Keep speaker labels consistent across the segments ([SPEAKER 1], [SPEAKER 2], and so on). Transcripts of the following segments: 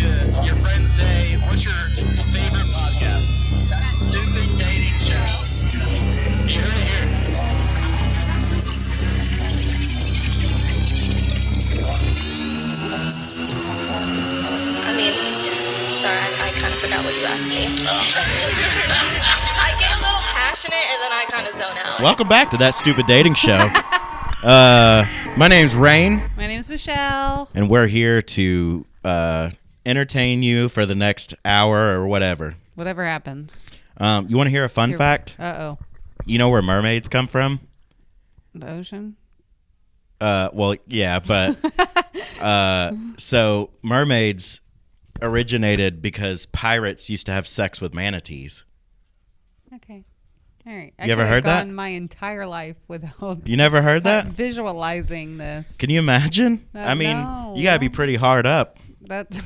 [SPEAKER 1] your friend's day. What's your favorite podcast? That stupid dating show. You heard it here.
[SPEAKER 2] I mean, sorry, I kind of forgot what you asked me. I get a little passionate and then I kind of zone out.
[SPEAKER 3] Welcome back to That Stupid Dating Show. My name's Rain.
[SPEAKER 4] My name's Michelle.
[SPEAKER 3] And we're here to entertain you for the next hour or whatever.
[SPEAKER 4] Whatever happens.
[SPEAKER 3] You want to hear a fun fact?
[SPEAKER 4] Uh-oh.
[SPEAKER 3] You know where mermaids come from?
[SPEAKER 4] The ocean?
[SPEAKER 3] Well, yeah, but so mermaids originated because pirates used to have sex with manatees.
[SPEAKER 4] Okay. All right.
[SPEAKER 3] You ever heard that?
[SPEAKER 4] My entire life without
[SPEAKER 3] You never heard that?
[SPEAKER 4] visualizing this.
[SPEAKER 3] Can you imagine? I mean,
[SPEAKER 4] no.
[SPEAKER 3] you gotta be pretty hard up.
[SPEAKER 4] That's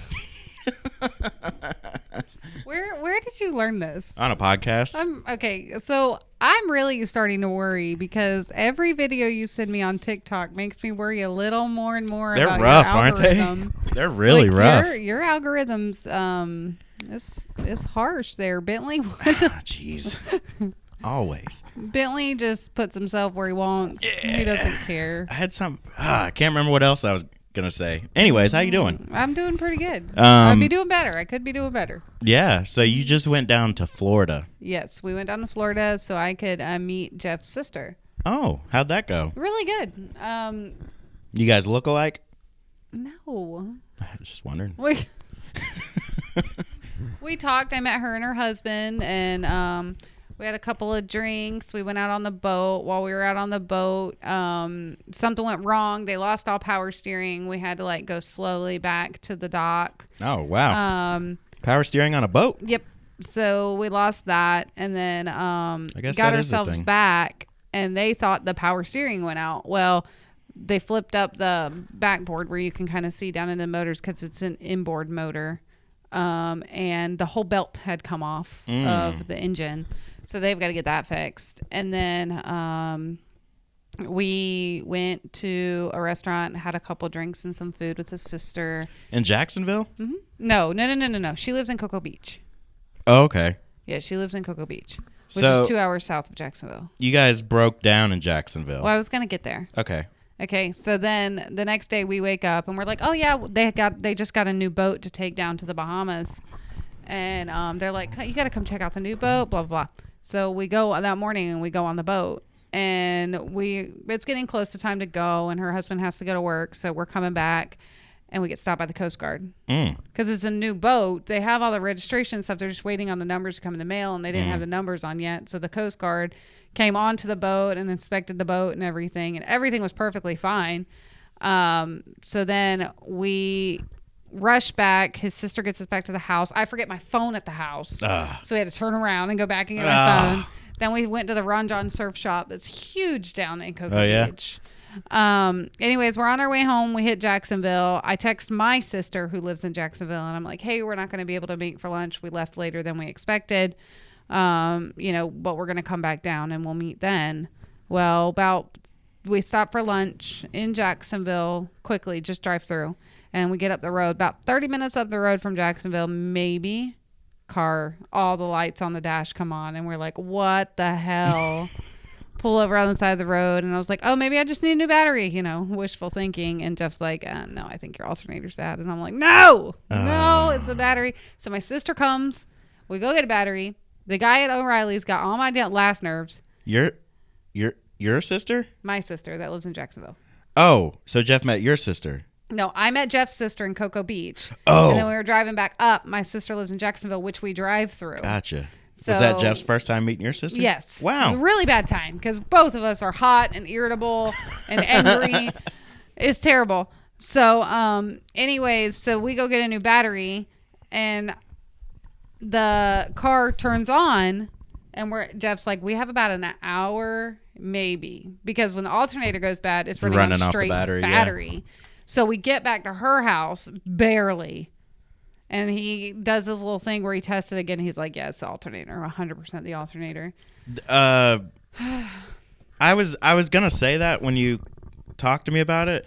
[SPEAKER 4] Where did you learn this?
[SPEAKER 3] On a podcast.
[SPEAKER 4] Okay, so I'm really starting to worry because every video you send me on TikTok makes me worry a little more and more
[SPEAKER 3] They're
[SPEAKER 4] about
[SPEAKER 3] rough,
[SPEAKER 4] your
[SPEAKER 3] aren't they?
[SPEAKER 4] algorithm.
[SPEAKER 3] They're really
[SPEAKER 4] Like,
[SPEAKER 3] rough.
[SPEAKER 4] Your algorithms, it's harsh there. Bentley
[SPEAKER 3] Jeez. Always.
[SPEAKER 4] Bentley just puts himself where he wants.
[SPEAKER 3] Yeah.
[SPEAKER 4] He doesn't care.
[SPEAKER 3] I had some. I can't remember what else I was gonna say. Anyways, how you doing?
[SPEAKER 4] I'm doing pretty good. I'd be doing better. I could be doing better.
[SPEAKER 3] Yeah. So you just went down to Florida.
[SPEAKER 4] Yes, we went down to Florida so I could meet Jeff's sister.
[SPEAKER 3] Oh, how'd that go?
[SPEAKER 4] Really good.
[SPEAKER 3] You guys look alike?
[SPEAKER 4] No.
[SPEAKER 3] I was just wondering.
[SPEAKER 4] We talked. I met her and her husband, and we had a couple of drinks. We went out on the boat. While we were out on the boat, something went wrong. They lost all power steering. We had to go slowly back to the dock.
[SPEAKER 3] Oh, wow. Power steering on a boat?
[SPEAKER 4] Yep. So we lost that, and then
[SPEAKER 3] guess
[SPEAKER 4] got
[SPEAKER 3] that is a
[SPEAKER 4] ourselves
[SPEAKER 3] thing.
[SPEAKER 4] back, and they thought the power steering went out. Well, they flipped up the backboard where you can kind of see down in the motors because it's an inboard motor, and the whole belt had come off of the engine. So they've got to get that fixed. And then we went to a restaurant, had a couple drinks and some food with his sister.
[SPEAKER 3] In Jacksonville?
[SPEAKER 4] Mm-hmm. No. She lives in Cocoa Beach.
[SPEAKER 3] Oh, okay.
[SPEAKER 4] Yeah, she lives in Cocoa Beach, which
[SPEAKER 3] So-
[SPEAKER 4] is 2 hours south of Jacksonville.
[SPEAKER 3] You guys broke down in Jacksonville.
[SPEAKER 4] Well, I was going to get there.
[SPEAKER 3] Okay.
[SPEAKER 4] So then the next day we wake up and we're like, oh yeah, they just got a new boat to take down to the Bahamas. And they're like, you got to come check out the new boat, blah, blah, blah. So we go that morning and we go on the boat, and it's getting close to time to go, and her husband has to go to work. So we're coming back and we get stopped by the Coast Guard because it's a new boat. They have all the registration stuff. They're just waiting on the numbers to come in the mail, and they didn't have the numbers on yet. So the Coast Guard came onto the boat and inspected the boat and everything was perfectly fine. So then we rush back. His sister gets us back to the house. I forget my phone at the house. So we had to turn around and go back and get my phone. Then we went to the Ron John surf shop. It's huge down in Cocoa Beach. Anyways, we're on our way home. We hit Jacksonville. I text my sister who lives in Jacksonville, and I'm like, hey, we're not going to be able to meet for lunch. We left later than we expected. But we're going to come back down and we'll meet then. Well, we stopped for lunch in Jacksonville quickly, just drive through. And we get up the road, about 30 minutes up the road from Jacksonville, maybe. Car, all the lights on the dash come on, and we're like, what the hell? Pull over on the side of the road, and I was like, oh, maybe I just need a new battery, wishful thinking. And Jeff's like, no, I think your alternator's bad. And I'm like, no, it's the battery. So my sister comes, we go get a battery. The guy at O'Reilly's got all my last nerves.
[SPEAKER 3] Your sister?
[SPEAKER 4] My sister that lives in Jacksonville.
[SPEAKER 3] Oh, so Jeff met your sister.
[SPEAKER 4] No, I met Jeff's sister in Cocoa Beach.
[SPEAKER 3] Oh.
[SPEAKER 4] And then we were driving back up. My sister lives in Jacksonville, which we drive through.
[SPEAKER 3] Gotcha.
[SPEAKER 4] So,
[SPEAKER 3] was that Jeff's first time meeting your sister?
[SPEAKER 4] Yes.
[SPEAKER 3] Wow.
[SPEAKER 4] A really bad time because both of us are hot and irritable and angry. It's terrible. So, anyways, so we go get a new battery, and the car turns on, and Jeff's like, we have about an hour, maybe, because when the alternator goes bad, it's running on straight
[SPEAKER 3] off the battery.
[SPEAKER 4] Yeah. So we get back to her house, barely. And he does this little thing where he tests it again. He's like, yeah, it's the alternator, 100% the alternator.
[SPEAKER 3] I was going to say that when you talked to me about it.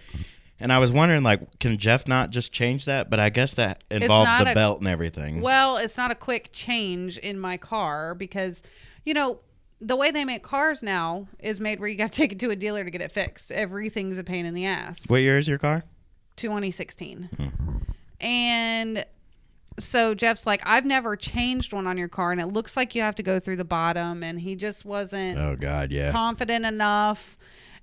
[SPEAKER 3] And I was wondering, like, can Jeff not just change that? But I guess that involves the belt and everything.
[SPEAKER 4] Well, it's not a quick change in my car because, you know, the way they make cars now is made where you got to take it to a dealer to get it fixed. Everything's a pain in the ass.
[SPEAKER 3] What year is your car?
[SPEAKER 4] 2016. And so Jeff's like, I've never changed one on your car, and it looks like you have to go through the bottom. And he just wasn't confident enough.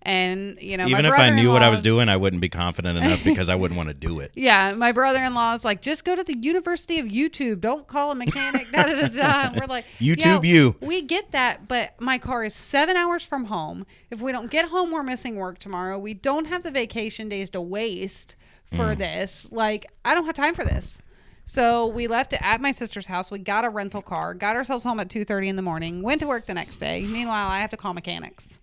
[SPEAKER 4] And, you know,
[SPEAKER 3] even if I knew what I was doing, I wouldn't be confident enough because I wouldn't want to do it.
[SPEAKER 4] Yeah, my brother-in-law is like, just go to the University of YouTube. Don't call a mechanic. Da, da, da, da. And we're like,
[SPEAKER 3] YouTube
[SPEAKER 4] yeah,
[SPEAKER 3] you.
[SPEAKER 4] We get that, but my car is 7 hours from home. If we don't get home, we're missing work tomorrow. We don't have the vacation days to waste for this. Like, I don't have time for this. So we left it at my sister's house. We got a rental car, got ourselves home at 2:30 in the morning, went to work the next day. Meanwhile, I have to call mechanics.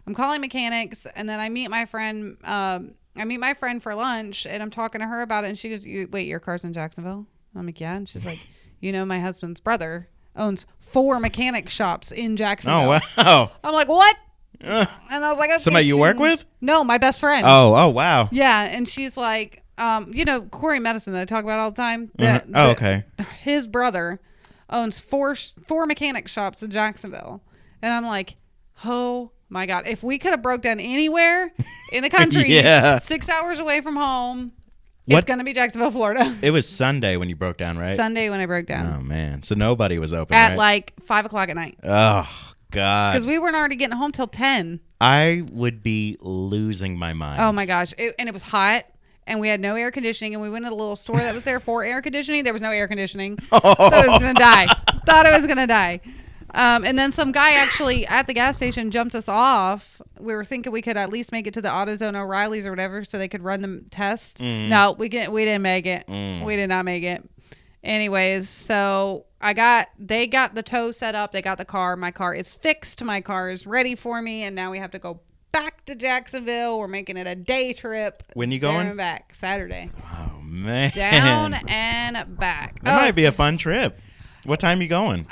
[SPEAKER 4] I'm calling mechanics, and then I meet my friend. For lunch, and I'm talking to her about it. And she goes, "Wait, your car's in Jacksonville?" I'm like, "Yeah." And she's like, "You know, my husband's brother owns 4 mechanic shops in Jacksonville."
[SPEAKER 3] Oh wow!
[SPEAKER 4] I'm like, "What?" And I was like, okay,
[SPEAKER 3] "Somebody you work with?"
[SPEAKER 4] No, my best friend.
[SPEAKER 3] Oh wow!
[SPEAKER 4] Yeah, and she's like, you know, Corey Medicine that I talk about all the time.
[SPEAKER 3] Okay.
[SPEAKER 4] His brother owns four mechanic shops in Jacksonville, and I'm like, oh my God, if we could have broke down anywhere in the country, 6 hours away from home, it's going to be Jacksonville, Florida.
[SPEAKER 3] It was Sunday when you broke down, right?
[SPEAKER 4] Sunday when I broke down.
[SPEAKER 3] Oh, man. So nobody was open,
[SPEAKER 4] at
[SPEAKER 3] right?
[SPEAKER 4] like 5 o'clock at night.
[SPEAKER 3] Oh, God.
[SPEAKER 4] Because we weren't already getting home till 10.
[SPEAKER 3] I would be losing my mind.
[SPEAKER 4] Oh, my gosh. And it was hot. And we had no air conditioning. And we went to a little store that was there for air conditioning. There was no air conditioning. So I was going to die. Thought I was going to die. And then some guy actually at the gas station jumped us off. We were thinking we could at least make it to the AutoZone O'Reilly's or whatever so they could run the test. No, we didn't make it. We did not make it. Anyways, so they got the tow set up. They got the car. My car is fixed. My car is ready for me. And now we have to go back to Jacksonville. We're making it a day trip.
[SPEAKER 3] When you going?
[SPEAKER 4] There and back. Saturday.
[SPEAKER 3] Oh, man.
[SPEAKER 4] Down and back.
[SPEAKER 3] That might be a fun trip. What time you going?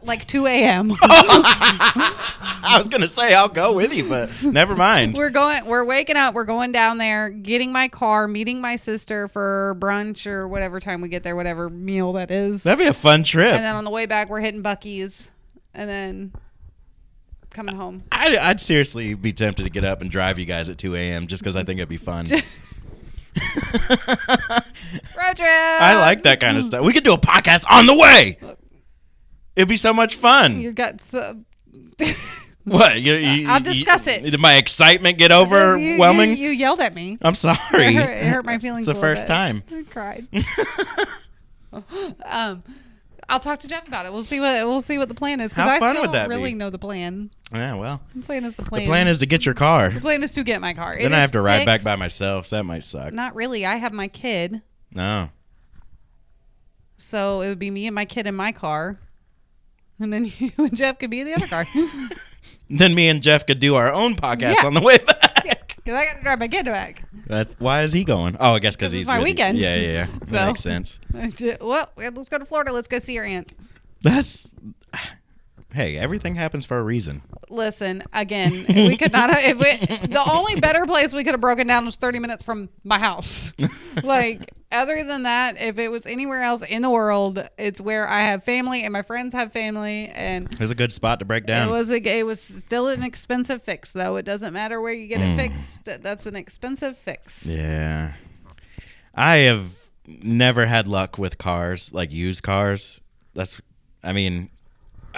[SPEAKER 4] Like 2 a.m.
[SPEAKER 3] I was going to say I'll go with you, but never mind.
[SPEAKER 4] We're waking up. We're going down there, getting my car, meeting my sister for brunch or whatever time we get there, whatever meal that is.
[SPEAKER 3] That'd be a fun trip.
[SPEAKER 4] And then on the way back, we're hitting Buc-ee's and then coming home.
[SPEAKER 3] I'd seriously be tempted to get up and drive you guys at 2 a.m. just because I think it'd be fun.
[SPEAKER 4] Road trip.
[SPEAKER 3] I like that kind of stuff. We could do a podcast on the way. It'd be so much fun.
[SPEAKER 4] Your guts.
[SPEAKER 3] What?
[SPEAKER 4] I'll discuss it.
[SPEAKER 3] Did my excitement get overwhelming?
[SPEAKER 4] You yelled at me.
[SPEAKER 3] I'm sorry.
[SPEAKER 4] It hurt my feelings.
[SPEAKER 3] It's the first time.
[SPEAKER 4] I cried. I'll talk to Jeff about it. We'll see what the plan is because I still don't really know the plan.
[SPEAKER 3] Yeah, well,
[SPEAKER 4] the plan is the plan.
[SPEAKER 3] The plan is to get your car.
[SPEAKER 4] The plan is to get my car.
[SPEAKER 3] Then I have to ride back by myself. So that might suck.
[SPEAKER 4] Not really. I have my kid.
[SPEAKER 3] No.
[SPEAKER 4] So it would be me and my kid in my car, and then you and Jeff could be in the other car.
[SPEAKER 3] Then me and Jeff could do our own podcast on the way back.
[SPEAKER 4] Yeah, because I got to drive my kid back.
[SPEAKER 3] Why is he going? Oh, I guess because he's
[SPEAKER 4] my weekend.
[SPEAKER 3] Yeah. That makes sense.
[SPEAKER 4] Well, let's go to Florida. Let's go see your aunt.
[SPEAKER 3] Hey, everything happens for a reason.
[SPEAKER 4] Listen, again, we could not have. The only better place we could have broken down was 30 minutes from my house. Like, other than that, if it was anywhere else in the world, it's where I have family and my friends have family, and
[SPEAKER 3] it was a good spot to break down.
[SPEAKER 4] It was still an expensive fix, though. It doesn't matter where you get it fixed. That's an expensive fix.
[SPEAKER 3] Yeah, I have never had luck with cars, like used cars.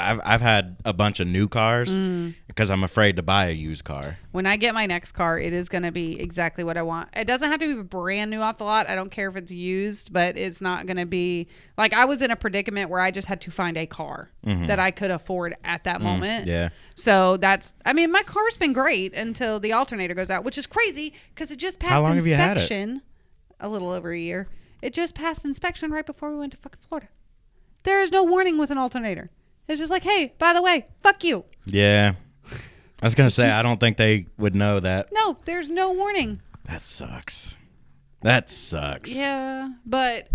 [SPEAKER 3] I've had a bunch of new cars because I'm afraid to buy a used car.
[SPEAKER 4] When I get my next car, it is going to be exactly what I want. It doesn't have to be brand new off the lot. I don't care if it's used, but it's not going to be like I was in a predicament where I just had to find a car that I could afford at that moment.
[SPEAKER 3] Yeah.
[SPEAKER 4] So my car's been great until the alternator goes out, which is crazy because it just passed
[SPEAKER 3] How long
[SPEAKER 4] inspection.
[SPEAKER 3] have you had it?
[SPEAKER 4] A little over a year. It just passed inspection right before we went to fucking Florida. There is no warning with an alternator. It's just like, hey, by the way, fuck you.
[SPEAKER 3] Yeah. I was going to say, I don't think they would know that.
[SPEAKER 4] No, there's no warning.
[SPEAKER 3] That sucks.
[SPEAKER 4] Yeah, but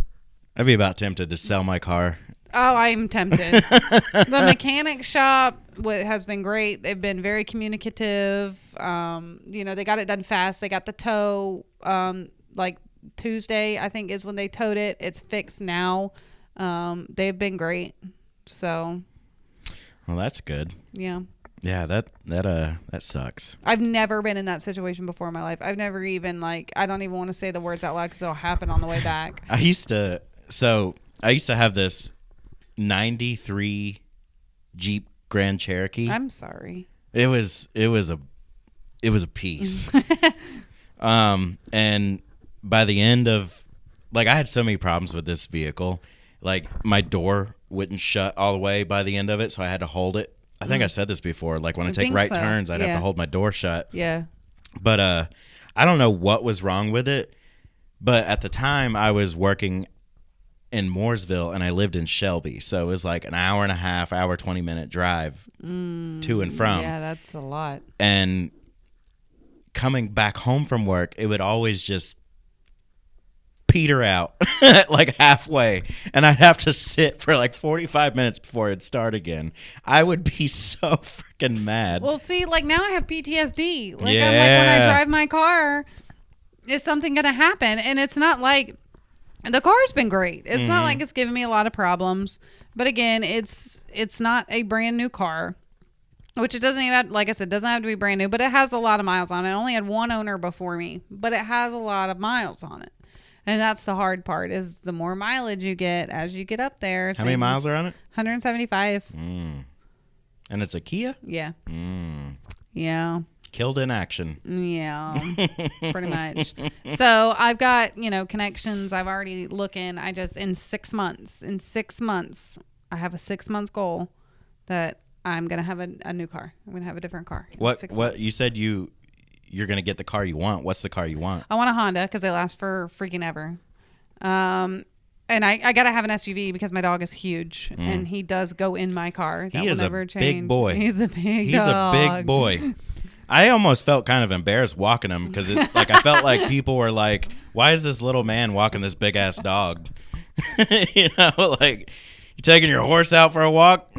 [SPEAKER 3] I'd be about tempted to sell my car
[SPEAKER 4] Oh, I'm tempted. The mechanic shop has been great. They've been very communicative. They got it done fast. They got the tow, like Tuesday, I think is when they towed it. It's fixed now. They've been great. So.
[SPEAKER 3] Well, that's good.
[SPEAKER 4] Yeah.
[SPEAKER 3] Yeah, that sucks.
[SPEAKER 4] I've never been in that situation before in my life. I've never even I don't even want to say the words out loud because it'll happen on the way back.
[SPEAKER 3] I used to have this 93 Jeep Grand Cherokee.
[SPEAKER 4] I'm sorry.
[SPEAKER 3] It was a piece. And by the end of, I had so many problems with this vehicle. My door wouldn't shut all the way by the end of it, so I had to hold it. I think I said this before. When I take right turns, I'd have to hold my door shut.
[SPEAKER 4] Yeah.
[SPEAKER 3] But I don't know what was wrong with it. But at the time, I was working in Mooresville, and I lived in Shelby. So it was an hour and a half, 20-minute drive to and from.
[SPEAKER 4] Yeah, that's a lot.
[SPEAKER 3] And coming back home from work, it would always just peter out halfway, and I'd have to sit for 45 minutes before it'd start again. I would be so freaking mad.
[SPEAKER 4] Well, see, now I have PTSD. I'm
[SPEAKER 3] Yeah.
[SPEAKER 4] when I drive my car, is something gonna happen? And it's not the car's been great. It's not like it's giving me a lot of problems. But again, it's not a brand new car, which it doesn't even have, like I said, doesn't have to be brand new, but it has a lot of miles on it. It only had one owner before me, but it has a lot of miles on it. And that's the hard part, is the more mileage you get as you get up there.
[SPEAKER 3] How many miles are on it?
[SPEAKER 4] 175.
[SPEAKER 3] And it's a Kia?
[SPEAKER 4] Yeah. Yeah.
[SPEAKER 3] Killed in action.
[SPEAKER 4] Yeah, pretty much. So I've got, connections. I've already looking. In 6 months, I have a 6 month goal that I'm going to have a new car. I'm going to have a different car.
[SPEAKER 3] What you said you're going to get the car you want. What's the car you want?
[SPEAKER 4] I want a Honda because they last for freaking ever. And I got to have an SUV because my dog is huge and he does go in my car. That
[SPEAKER 3] He is
[SPEAKER 4] will never
[SPEAKER 3] a
[SPEAKER 4] change.
[SPEAKER 3] big boy.
[SPEAKER 4] He's a big
[SPEAKER 3] He's
[SPEAKER 4] dog.
[SPEAKER 3] a big boy. I almost felt kind of embarrassed walking him because I felt like people were like, why is this little man walking this big ass dog? You taking your horse out for a walk?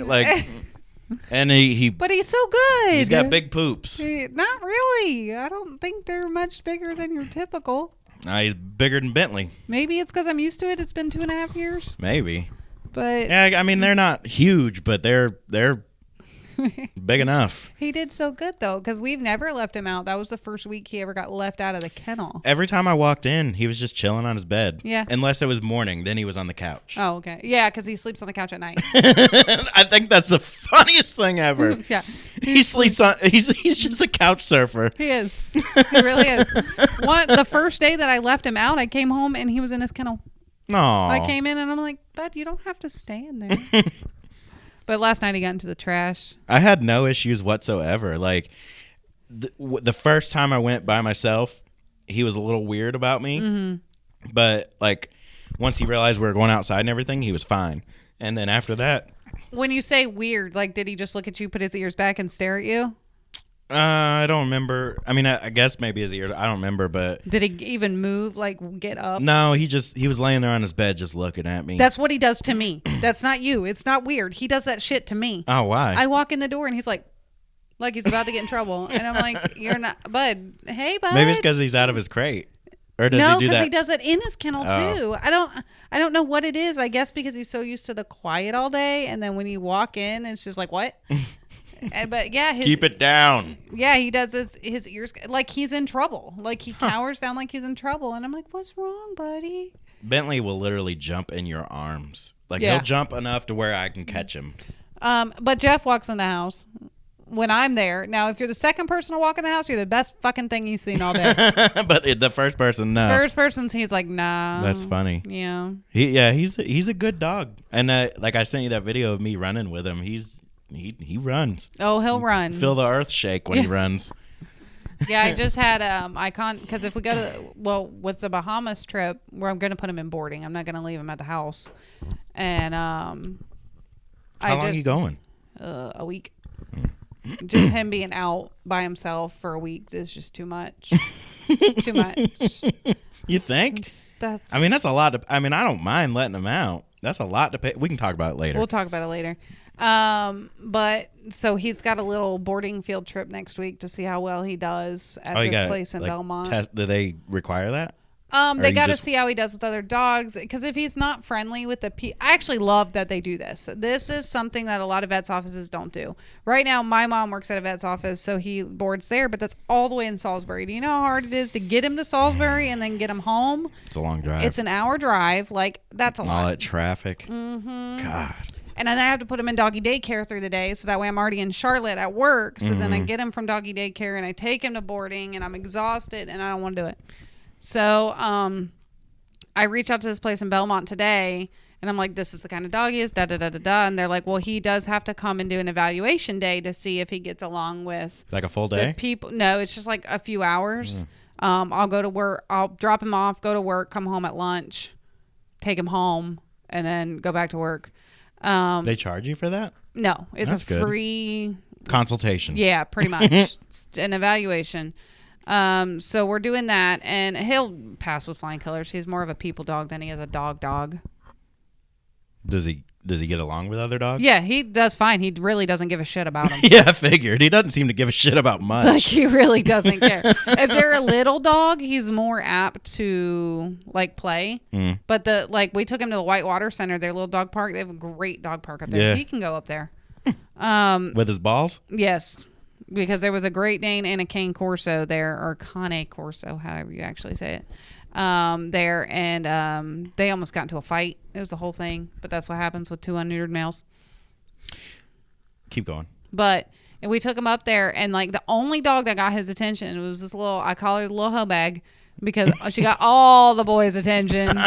[SPEAKER 3] And he
[SPEAKER 4] But he's so good.
[SPEAKER 3] he's got big poops.
[SPEAKER 4] Not really. I don't think they're much bigger than your typical.
[SPEAKER 3] He's bigger than Bentley.
[SPEAKER 4] Maybe it's because I'm used to it. It's been 2.5 years.
[SPEAKER 3] Maybe.
[SPEAKER 4] But
[SPEAKER 3] Yeah, I mean, they're not huge, but they're big enough.
[SPEAKER 4] he did so good, though, because we've never left him out. That was the first week he ever got left out of the kennel.
[SPEAKER 3] Every time I walked in, he was just chilling on his bed.
[SPEAKER 4] Yeah.
[SPEAKER 3] Unless it was morning, then he was on the couch.
[SPEAKER 4] Oh, okay. Yeah, because he sleeps on the couch at night.
[SPEAKER 3] I think that's the funniest thing ever.
[SPEAKER 4] Yeah.
[SPEAKER 3] He sleeps on. He's just a couch surfer.
[SPEAKER 4] He is. He really is. The first day that I left him out, I came home and he was in his kennel.
[SPEAKER 3] Aw.
[SPEAKER 4] I came in and I'm like, bud, you don't have to stay in there. But last night he got into the trash.
[SPEAKER 3] I had no issues whatsoever. The first time I went by myself, he was a little weird about me. Mm-hmm. But once he realized we were going outside and everything, he was fine. And then after that,
[SPEAKER 4] When you say weird, did he just look at you, put his ears back, and stare at you?
[SPEAKER 3] I don't remember. I mean, I guess maybe his ears. I don't remember, but
[SPEAKER 4] Did he even move, get up?
[SPEAKER 3] no, he was laying there on his bed just looking at me.
[SPEAKER 4] That's what he does to me. That's not you. It's not weird. He does that shit to me.
[SPEAKER 3] Oh, why?
[SPEAKER 4] I walk in the door and he's like he's about to get in trouble. And I'm like, you're not, bud. Hey, bud.
[SPEAKER 3] Maybe it's because he's out of his crate. Or does he do
[SPEAKER 4] because
[SPEAKER 3] that?
[SPEAKER 4] he does that in his kennel too. I don't know what it is. I guess because he's so used to the quiet all day, and then when you walk in, it's just like, what? But yeah,
[SPEAKER 3] Keep it down.
[SPEAKER 4] Yeah, he does his ears he's in trouble. He cowers down like he's in trouble, and I'm like, what's wrong, buddy?
[SPEAKER 3] Bentley will literally jump in your arms.
[SPEAKER 4] Yeah.
[SPEAKER 3] He'll jump enough to where I can catch him.
[SPEAKER 4] But Jeff walks in the house when I'm there. Now, if you're the second person to walk in the house, you're the best fucking thing you've seen all day.
[SPEAKER 3] But the first person, no.
[SPEAKER 4] First person's, he's like, nah.
[SPEAKER 3] That's funny.
[SPEAKER 4] Yeah.
[SPEAKER 3] He's a good dog. And I sent you that video of me running with him. He runs.
[SPEAKER 4] Oh, he'll run.
[SPEAKER 3] Feel the earth shake when he runs.
[SPEAKER 4] Yeah, I just had because if we go to with the Bahamas trip, where I'm going to put him in boarding, I'm not going to leave him at the house. And
[SPEAKER 3] How long are you going?
[SPEAKER 4] A week. Just him being out by himself for a week is just too much. It's too much.
[SPEAKER 3] You think?
[SPEAKER 4] That's
[SPEAKER 3] I mean, that's a lot. I don't mind letting him out. That's a lot to pay. We can talk about it later.
[SPEAKER 4] We'll talk about it later. But so he's got a little boarding field trip next week to see how well he does at this place in Belmont.
[SPEAKER 3] Do they require that?
[SPEAKER 4] They got to see how he does with other dogs, because if he's not friendly with I actually love that they do this. This is something that a lot of vets offices don't do. Right now, my mom works at a vet's office, so he boards there, but that's all the way in Salisbury. Do you know how hard it is to get him to Salisbury and then get him home?
[SPEAKER 3] It's a long drive.
[SPEAKER 4] It's an hour drive. Like, that's a lot.
[SPEAKER 3] All that traffic. Mm-hmm. God.
[SPEAKER 4] And then I have to put him in doggy daycare through the day, so that way I'm already in Charlotte at work. So then I get him from doggy daycare and I take him to boarding, and I'm exhausted and I don't want to do it. So I reached out to this place in Belmont today, and I'm like, this is the kind of dog he is, da-da-da-da-da. And they're like, well, he does have to come and do an evaluation day to see if he gets along with...
[SPEAKER 3] Like a full day?
[SPEAKER 4] The people. No, it's just like a few hours. I'll go to work. I'll drop him off, go to work, come home at lunch, take him home, and then go back to work.
[SPEAKER 3] They charge you for that?
[SPEAKER 4] No, it's
[SPEAKER 3] That's
[SPEAKER 4] a
[SPEAKER 3] good.
[SPEAKER 4] free...
[SPEAKER 3] Consultation.
[SPEAKER 4] Yeah, pretty much. It's an evaluation. So we're doing that, and he'll pass with flying colors. He's more of a people dog than he is a dog.
[SPEAKER 3] Does he get along with other dogs?
[SPEAKER 4] Yeah, he does fine. He really doesn't give a shit about them.
[SPEAKER 3] Yeah, I figured. He doesn't seem to give a shit about much.
[SPEAKER 4] Like, he really doesn't care. If they're a little dog, he's more apt to like play. But we took him to the Whitewater Center, their little dog park. They have a great dog park up there.
[SPEAKER 3] Yeah.
[SPEAKER 4] He can go up there.
[SPEAKER 3] With his balls?
[SPEAKER 4] Yes. Because there was a Great Dane and a Cane Corso there, or Cane Corso, however you actually say it, there. And they almost got into a fight. It was a whole thing. But that's what happens with 2 unneutered males.
[SPEAKER 3] Keep going.
[SPEAKER 4] And we took him up there, and like the only dog that got his attention was this little, I call her the little hoe bag, because she got all the boys' attention.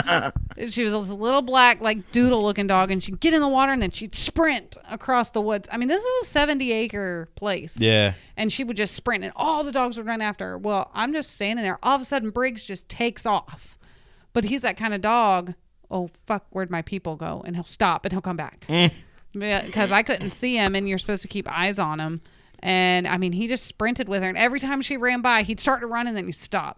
[SPEAKER 4] She was this little black, like doodle looking dog, and she'd get in the water and then she'd sprint across the woods. I mean, this is a 70-acre place.
[SPEAKER 3] Yeah.
[SPEAKER 4] And she would just sprint, and all the dogs would run after her. Well, I'm just standing there. All of a sudden, Briggs just takes off. But he's that kind of dog. Oh, fuck, where'd my people go? And he'll stop and he'll come back. Because I couldn't see him, and you're supposed to keep eyes on him. And I mean, he just sprinted with her, and every time she ran by, he'd start to run and then he'd stop.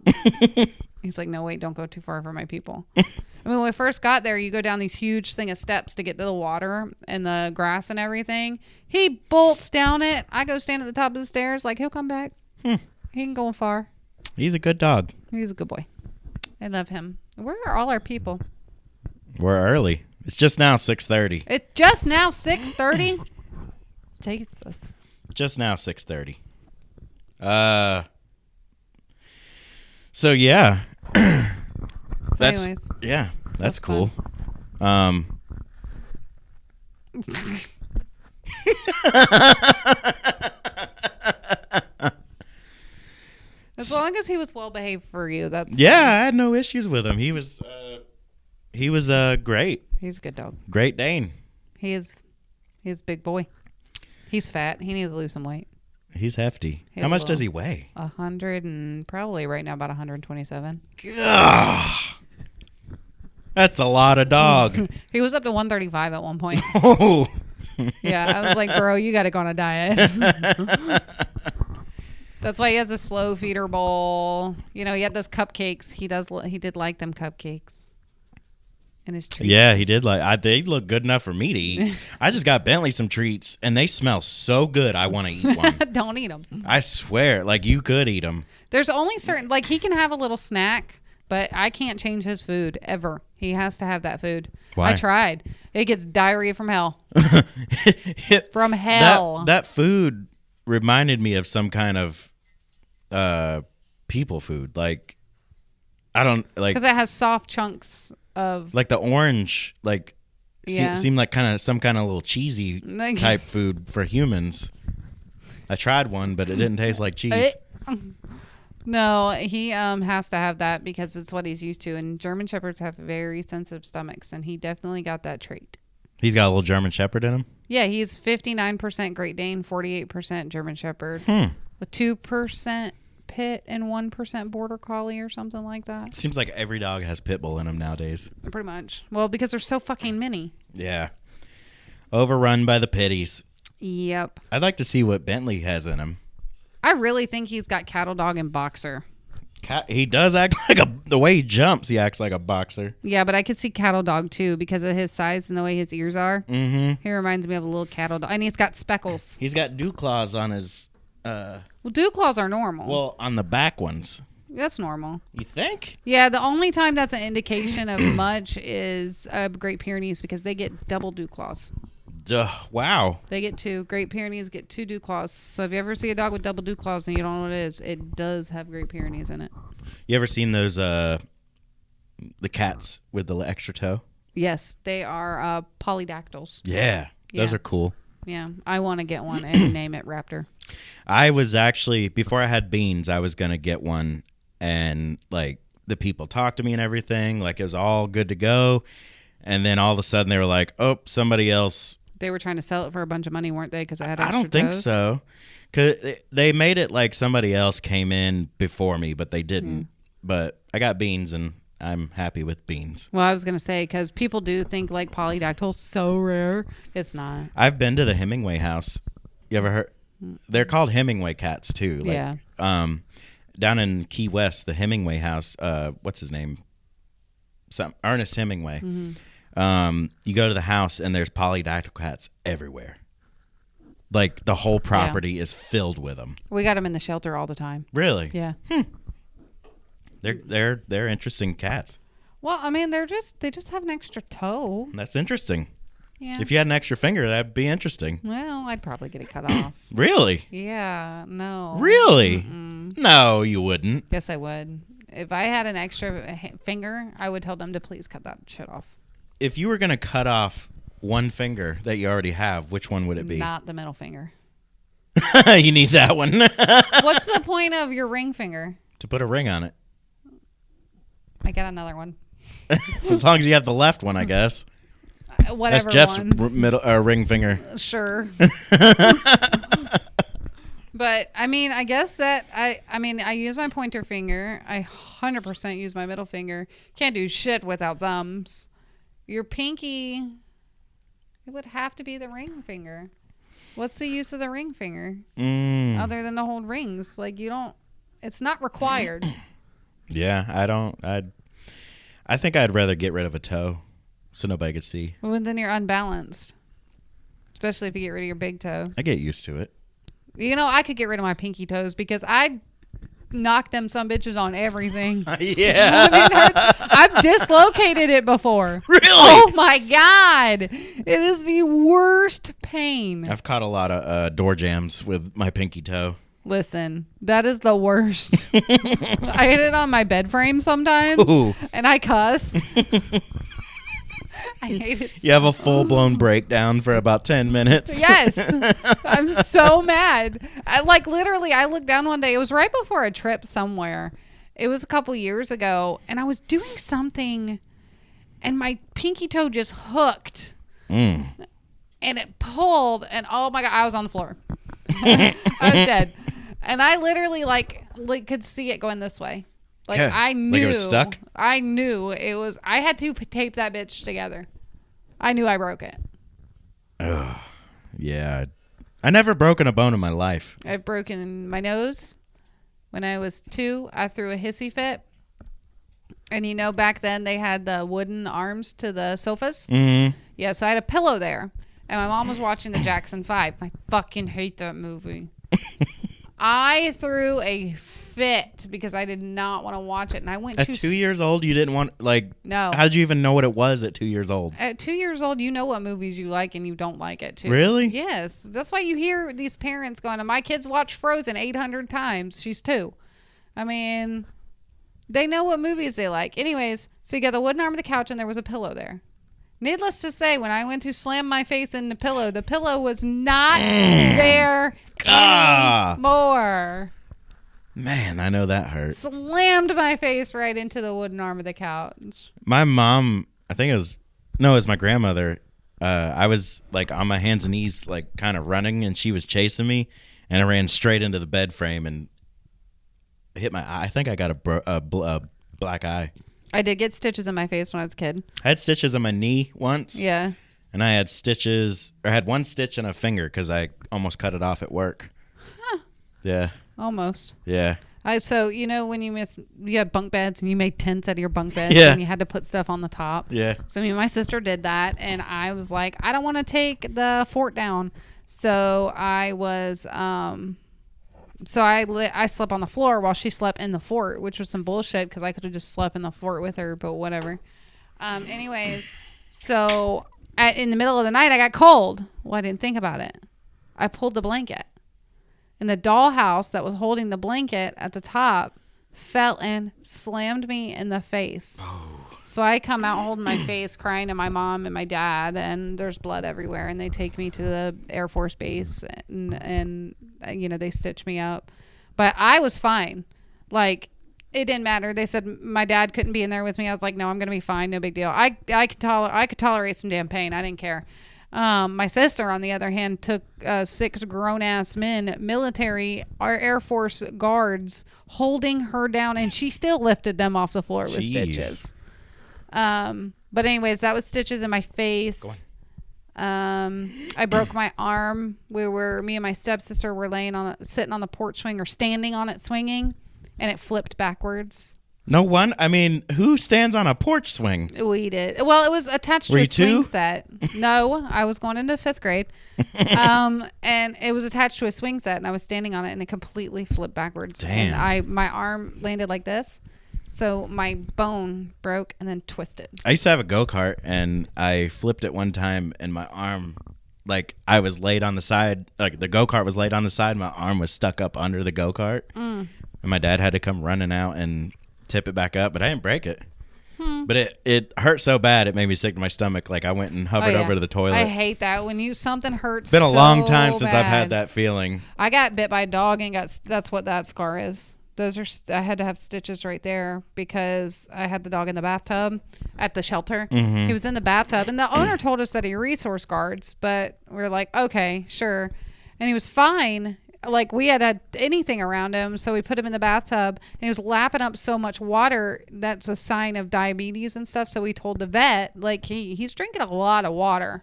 [SPEAKER 4] He's like, no, wait, don't go too far for my people. I mean, when we first got there, you go down these huge thing of steps to get to the water and the grass and everything. He bolts down it. I go stand at the top of the stairs, like, he'll come back. He can go far.
[SPEAKER 3] He's a good dog.
[SPEAKER 4] He's a good boy. I love him. Where are all our people?
[SPEAKER 3] We're early. It's just now 6:30.
[SPEAKER 4] It's just now 6:30. Jesus.
[SPEAKER 3] Just now 6:30. So yeah.
[SPEAKER 4] So anyways.
[SPEAKER 3] Yeah, that's cool.
[SPEAKER 4] As long as he was well behaved for you, that's
[SPEAKER 3] yeah. I had no issues with him. He was great.
[SPEAKER 4] He's a good dog.
[SPEAKER 3] Great Dane.
[SPEAKER 4] He's a big boy. He's fat. He needs to lose some weight.
[SPEAKER 3] He's hefty.
[SPEAKER 4] He's
[SPEAKER 3] How much
[SPEAKER 4] a
[SPEAKER 3] does he weigh?
[SPEAKER 4] 100 and probably right now about 127.
[SPEAKER 3] Gah. That's a lot of dog.
[SPEAKER 4] He was up to 135 at one point.
[SPEAKER 3] Oh.
[SPEAKER 4] Yeah, I was like, bro, you got to go on a diet. That's why he has a slow feeder bowl. You know, he had those cupcakes. He did like them cupcakes. And his treats.
[SPEAKER 3] Yeah, he did they look good enough for me to eat. I just got Bentley some treats, and they smell so good. I want to eat one.
[SPEAKER 4] Don't eat them.
[SPEAKER 3] I swear, like, you could eat them.
[SPEAKER 4] There's only certain, like, he can have a little snack, but I can't change his food ever. He has to have that food.
[SPEAKER 3] Why?
[SPEAKER 4] I tried. It gets diarrhea from hell. From hell.
[SPEAKER 3] That food reminded me of some kind of people food. Like, I don't like,
[SPEAKER 4] because it has soft chunks of
[SPEAKER 3] like the orange, like
[SPEAKER 4] Yeah.
[SPEAKER 3] seemed like kind of some kind of little cheesy
[SPEAKER 4] Like-
[SPEAKER 3] type food for humans. I tried one, but it didn't taste like cheese.
[SPEAKER 4] No, he has to have that because it's what he's used to, and German Shepherds have very sensitive stomachs, and he definitely got that trait.
[SPEAKER 3] He's got a little German Shepherd in him.
[SPEAKER 4] Yeah, he's 59% Great Dane, 48% German Shepherd, with 2% Pit and 1% Border Collie or something like that.
[SPEAKER 3] Seems like every dog has pit bull in them nowadays.
[SPEAKER 4] Pretty much. Well, because there's so fucking many.
[SPEAKER 3] Yeah. Overrun by the pitties.
[SPEAKER 4] Yep.
[SPEAKER 3] I'd like to see what Bentley has in him.
[SPEAKER 4] I really think he's got Cattle Dog and Boxer.
[SPEAKER 3] He does act like the way he jumps, he acts like a boxer.
[SPEAKER 4] Yeah, but I could see cattle dog too because of his size and the way his ears are.
[SPEAKER 3] Mm-hmm.
[SPEAKER 4] He reminds me of a little cattle dog. And he's got speckles.
[SPEAKER 3] He's got dew claws on his...
[SPEAKER 4] Well, dew claws are normal.
[SPEAKER 3] Well, on the back ones.
[SPEAKER 4] That's normal.
[SPEAKER 3] You think?
[SPEAKER 4] Yeah, the only time that's an indication of much is Great Pyrenees because they get double dew claws.
[SPEAKER 3] Duh, wow.
[SPEAKER 4] They get 2. Great Pyrenees get 2 dew claws. So if you ever see a dog with double dew claws and you don't know what it is, it does have Great Pyrenees in it.
[SPEAKER 3] You ever seen those, the cats with the extra toe?
[SPEAKER 4] Yes, they are polydactyls.
[SPEAKER 3] Yeah, those
[SPEAKER 4] Yeah.
[SPEAKER 3] are cool.
[SPEAKER 4] Yeah, I want to get one and name it Raptor.
[SPEAKER 3] I was actually, before I had Beans, I was going to get one, and, like, the people talked to me and everything. Like, it was all good to go. And then all of a sudden they were like, oh, somebody else.
[SPEAKER 4] They were trying to sell it for a bunch of money, weren't they? Because I had
[SPEAKER 3] I
[SPEAKER 4] extra
[SPEAKER 3] don't think
[SPEAKER 4] toes?
[SPEAKER 3] so. Because they made it like somebody else came in before me, but they didn't. But I got Beans, and I'm happy with Beans.
[SPEAKER 4] Well, I was going to say, because people do think like polydactyls so rare. It's not.
[SPEAKER 3] I've been to the Hemingway house. You ever heard? They're called Hemingway cats, too. Like,
[SPEAKER 4] Yeah.
[SPEAKER 3] Down in Key West, the Hemingway house, what's his name? Ernest Hemingway. You go to the house, and there's polydactyl cats everywhere. Like, the whole property is filled with them.
[SPEAKER 4] We got them in the shelter all the time.
[SPEAKER 3] Really?
[SPEAKER 4] Yeah.
[SPEAKER 3] They're interesting cats.
[SPEAKER 4] Well, I mean, they just have an extra toe.
[SPEAKER 3] That's interesting.
[SPEAKER 4] Yeah.
[SPEAKER 3] If you had an extra finger, that'd be interesting.
[SPEAKER 4] Well, I'd probably get it cut off.
[SPEAKER 3] Really?
[SPEAKER 4] Yeah. No.
[SPEAKER 3] Really? No, you wouldn't.
[SPEAKER 4] Yes, I would. If I had an extra finger, I would tell them to please cut that shit off.
[SPEAKER 3] If you were going to cut off one finger that you already have, which one would it be?
[SPEAKER 4] Not the middle finger.
[SPEAKER 3] You need that one.
[SPEAKER 4] What's the point of your ring finger?
[SPEAKER 3] To put a ring on it.
[SPEAKER 4] I got another one.
[SPEAKER 3] As long as you have the left one, I guess.
[SPEAKER 4] Whatever
[SPEAKER 3] That's Jeff's
[SPEAKER 4] one.
[SPEAKER 3] ring finger.
[SPEAKER 4] Sure. But I mean, I guess that I use my pointer finger. I 100% use my middle finger. Can't do shit without thumbs. Your pinky, it would have to be the ring finger. What's the use of the ring finger other than to hold rings? Like it's not required.
[SPEAKER 3] Yeah, I think I'd rather get rid of a toe so nobody could see.
[SPEAKER 4] Well, then you're unbalanced, especially if you get rid of your big toe.
[SPEAKER 3] I get used to it.
[SPEAKER 4] You know, I could get rid of my pinky toes because I knock them some bitches on everything.
[SPEAKER 3] Yeah.
[SPEAKER 4] I've dislocated it before.
[SPEAKER 3] Really?
[SPEAKER 4] Oh my God. It is the worst pain.
[SPEAKER 3] I've caught a lot of door jams with my pinky toe.
[SPEAKER 4] Listen, that is the worst. I hit it on my bed frame sometimes.
[SPEAKER 3] Ooh.
[SPEAKER 4] And I cuss. I hate it.
[SPEAKER 3] You have a full-blown breakdown for about 10 minutes.
[SPEAKER 4] Yes. I'm so mad. I looked down one day. It was right before a trip somewhere. It was a couple years ago. And I was doing something. And my pinky toe just hooked. And it pulled. And oh my God, I was on the floor. I was dead. And I literally could see it going this way. Like,
[SPEAKER 3] Yeah.
[SPEAKER 4] I knew.
[SPEAKER 3] Like it was stuck?
[SPEAKER 4] I knew it was. I had to tape that bitch together. I knew I broke it.
[SPEAKER 3] Ugh. Yeah. I never broken a bone in my life.
[SPEAKER 4] I've broken my nose. When I was 2, I threw a hissy fit. And you know, back then they had the wooden arms to the sofas.
[SPEAKER 3] Mm-hmm.
[SPEAKER 4] Yeah, so I had a pillow there. And my mom was watching the Jackson 5. I fucking hate that movie. I threw a fit because I did not want to watch it. And I went
[SPEAKER 3] At 2 years old, you didn't want,
[SPEAKER 4] No.
[SPEAKER 3] How did you even know what it was at 2 years old?
[SPEAKER 4] At 2 years old, you know what movies you like and you don't like it too.
[SPEAKER 3] Really?
[SPEAKER 4] Yes. That's why you hear these parents going, my kids watch Frozen 800 times. She's 2. I mean, they know what movies they like. Anyways, so you got the wooden arm of the couch and there was a pillow there. Needless to say, when I went to slam my face in the pillow was not there anymore.
[SPEAKER 3] Man, I know that hurt.
[SPEAKER 4] Slammed my face right into the wooden arm of the couch.
[SPEAKER 3] My mom, I think it was my grandmother. I was on my hands and knees, kind of running, and she was chasing me, and I ran straight into the bed frame and hit my eye. I think I got a black eye.
[SPEAKER 4] I did get stitches in my face when I was a kid.
[SPEAKER 3] I had stitches on my knee once.
[SPEAKER 4] Yeah.
[SPEAKER 3] And I had had one stitch on a finger because I almost cut it off at work.
[SPEAKER 4] Huh.
[SPEAKER 3] Yeah.
[SPEAKER 4] Almost.
[SPEAKER 3] Yeah.
[SPEAKER 4] So you know when you had bunk beds and you made tents out of your bunk beds
[SPEAKER 3] Yeah.
[SPEAKER 4] and you had to put stuff on the top.
[SPEAKER 3] Yeah.
[SPEAKER 4] So me and my sister did that, and I was like, I don't want to take the fort down. So I was I slept on the floor while she slept in the fort, which was some bullshit because I could have just slept in the fort with her, but whatever. Anyways, so in the middle of the night I got cold. Well, I didn't think about it. I pulled the blanket. And the dollhouse that was holding the blanket at the top fell and slammed me in the face. Oh. So I come out holding my face, crying to my mom and my dad, and there's blood everywhere. And they take me to the Air Force Base, and you know, they stitch me up. But I was fine. Like, it didn't matter. They said my dad couldn't be in there with me. I was like, no, I'm going to be fine. No big deal. I could tolerate some damn pain. I didn't care. My sister, on the other hand, took 6 grown-ass men, military, our Air Force guards, holding her down, and she still lifted them off the floor with stitches. But anyways, that was stitches in my face. I broke my arm. Me and my stepsister were sitting on the porch swing or standing on it swinging, and it flipped backwards.
[SPEAKER 3] No one. I mean, who stands on a porch swing?
[SPEAKER 4] We did. Well, it was attached to a swing set. No, I was going into 5th grade. And it was attached to a swing set, and I was standing on it, and it completely flipped backwards.
[SPEAKER 3] Damn.
[SPEAKER 4] And my arm landed like this. So my bone broke and then twisted.
[SPEAKER 3] I used to have a go-kart, and I flipped it one time, and my arm, like, I was laid on the side. Like, the go-kart was laid on the side. My arm was stuck up under the go-kart. And my dad had to come running out and tip it back up, but I didn't break it. But it hurt so bad it made me sick to my stomach. Like, I went and hovered over to the toilet.
[SPEAKER 4] I hate that when something hurts.
[SPEAKER 3] It's been a long time
[SPEAKER 4] so
[SPEAKER 3] since
[SPEAKER 4] bad.
[SPEAKER 3] I've had that feeling.
[SPEAKER 4] I got bit by a dog and that's what that scar is. I had to have stitches right there because I had the dog in the bathtub at the shelter. He was in the bathtub, and the owner told us that he resource guards, but we were like, okay, sure. And he was fine. Like, we had anything around him, so we put him in the bathtub, and he was lapping up so much water. That's a sign of diabetes and stuff. So we told the vet, like, he's drinking a lot of water.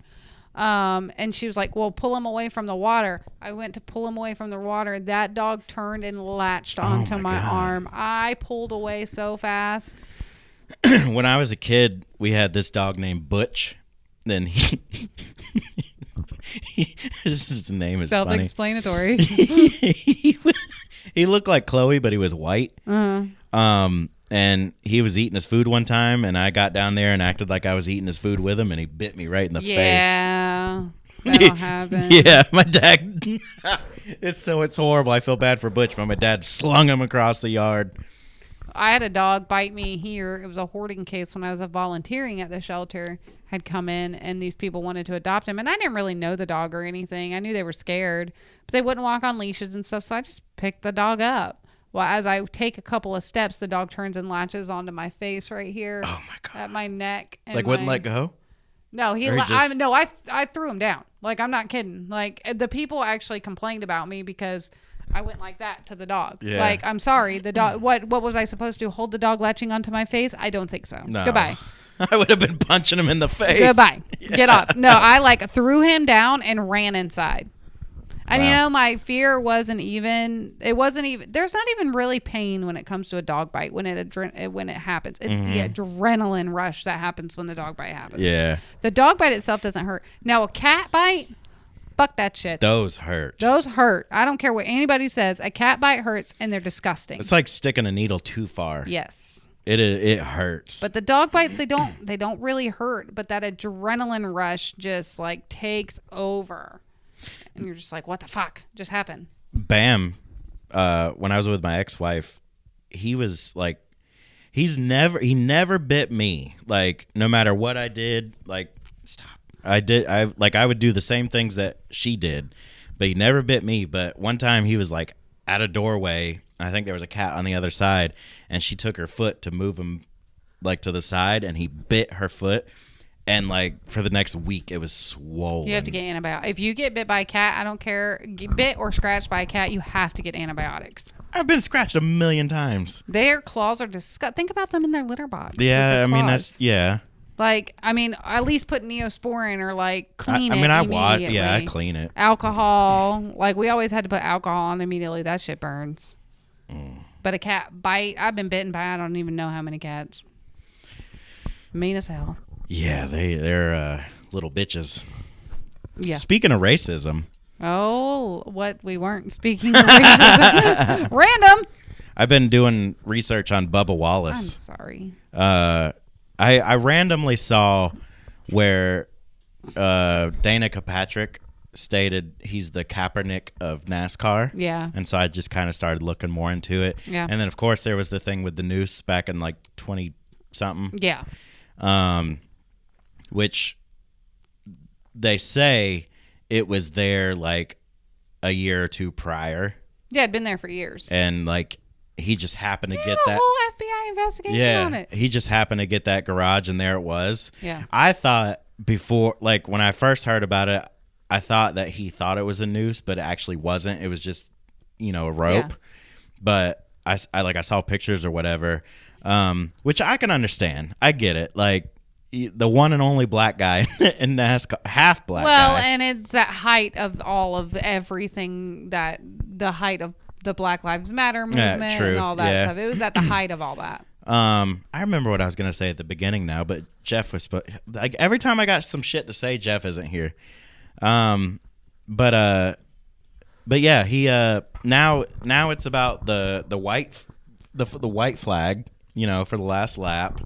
[SPEAKER 4] And she was like, well, pull him away from the water. I went to pull him away from the water. That dog turned and latched onto my arm. I pulled away so fast.
[SPEAKER 3] When I was a kid, we had this dog named Butch. Then his name is
[SPEAKER 4] self-explanatory.
[SPEAKER 3] He looked like Chloe, but he was white. And he was eating his food one time, and I got down there and acted like I was eating his food with him, and he bit me right in the face.
[SPEAKER 4] Yeah, that'll happen.
[SPEAKER 3] Yeah, my dad. It's horrible. I feel bad for Butch, but my dad slung him across the yard.
[SPEAKER 4] I had a dog bite me here. It was a hoarding case when I was volunteering at the shelter. Had come in, and these people wanted to adopt him, and I didn't really know the dog or anything. I knew they were scared, but they wouldn't walk on leashes and stuff, so I just picked the dog up. Well, as I take a couple of steps, the dog turns and latches onto my face right here. Oh my God. At my neck. And
[SPEAKER 3] wouldn't let go?
[SPEAKER 4] No, I threw him down. Like, I'm not kidding. Like, the people actually complained about me because I went like that to the dog. Yeah. Like, I'm sorry. The dog. What was I supposed to hold the dog latching onto my face? I don't think so. No. Goodbye.
[SPEAKER 3] I would have been punching him in the face.
[SPEAKER 4] Goodbye. Yeah. Get off. No, I threw him down and ran inside. And wow. My fear wasn't even. There's not even really pain when it comes to a dog bite when it happens. It's the adrenaline rush that happens when the dog bite happens.
[SPEAKER 3] Yeah.
[SPEAKER 4] The dog bite itself doesn't hurt. Now a cat bite, fuck that shit.
[SPEAKER 3] Those hurt.
[SPEAKER 4] I don't care what anybody says. A cat bite hurts, and they're disgusting.
[SPEAKER 3] It's like sticking a needle too far.
[SPEAKER 4] Yes.
[SPEAKER 3] It hurts.
[SPEAKER 4] But the dog bites, they don't really hurt. But that adrenaline rush just takes over. And you're just like, what the fuck just happened?
[SPEAKER 3] Bam. When I was with my ex-wife, he was like, he never bit me. Like, no matter what I did, like, stop. I would do the same things that she did, but he never bit me. But one time he was like at a doorway. I think there was a cat on the other side, and she took her foot to move him like to the side, and he bit her foot. And, like, for the next week, it was swollen.
[SPEAKER 4] You have to get antibiotics. If you get bit by a cat, I don't care. Get bit or scratched by a cat, you have to get antibiotics.
[SPEAKER 3] I've been scratched 1,000,000 times.
[SPEAKER 4] Their claws are disgusting. Think about them in their litter box.
[SPEAKER 3] Yeah, I mean, that's, yeah.
[SPEAKER 4] Like, I mean, at least put Neosporin or, clean it immediately.
[SPEAKER 3] I clean it.
[SPEAKER 4] Alcohol. Like, we always had to put alcohol on immediately. That shit burns. But a cat bite, I've been bitten by I don't even know how many cats. Mean as hell.
[SPEAKER 3] Yeah, they're little bitches.
[SPEAKER 4] Yeah.
[SPEAKER 3] Speaking of racism.
[SPEAKER 4] Oh, what? We weren't speaking of racism. Random.
[SPEAKER 3] I've been doing research on Bubba
[SPEAKER 4] I'm
[SPEAKER 3] Wallace.
[SPEAKER 4] sorry.
[SPEAKER 3] I randomly saw where Danica Patrick stated he's the Kaepernick of NASCAR.
[SPEAKER 4] Yeah.
[SPEAKER 3] And so I just kind of started looking more into it.
[SPEAKER 4] Yeah.
[SPEAKER 3] And then, of course, there was the thing with the noose back in like 20-something.
[SPEAKER 4] Yeah.
[SPEAKER 3] Which they say it was there like a year or two prior.
[SPEAKER 4] Yeah, it'd been there for years.
[SPEAKER 3] And like he just happened to get
[SPEAKER 4] a
[SPEAKER 3] that
[SPEAKER 4] whole FBI investigation on it.
[SPEAKER 3] He just happened to get that garage and there it was.
[SPEAKER 4] Yeah.
[SPEAKER 3] I thought before, like when I first heard about it, I thought that he thought it was a noose, but it actually wasn't. It was just, a rope.
[SPEAKER 4] Yeah.
[SPEAKER 3] But I saw pictures or whatever, which I can understand. I get it. Like the one and only black guy in NASCAR, half black guy.
[SPEAKER 4] And it's that height of all of everything, that the height of the Black Lives Matter movement and all that stuff. It was at the height of all that.
[SPEAKER 3] I remember what I was going to say at the beginning now, but Jeff was like every time I got some shit to say, Jeff isn't here. But yeah, he now it's about the white flag, for the last lap.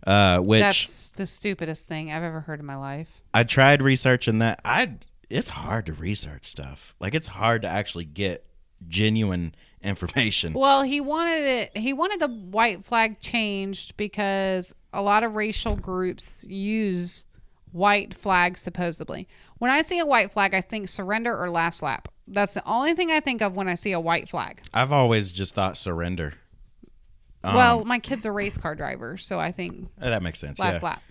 [SPEAKER 3] Which
[SPEAKER 4] That's the stupidest thing I've ever heard in my life.
[SPEAKER 3] I tried researching that. It's hard to research stuff. Like it's hard to actually get genuine information.
[SPEAKER 4] Well, he wanted the white flag changed because a lot of racial groups use white flags supposedly. When I see a white flag, I think surrender or last lap. That's the only thing I think of when I see a white flag.
[SPEAKER 3] I've always just thought surrender.
[SPEAKER 4] Well, my kid's a race car driver, so I think
[SPEAKER 3] that makes sense.
[SPEAKER 4] last lap.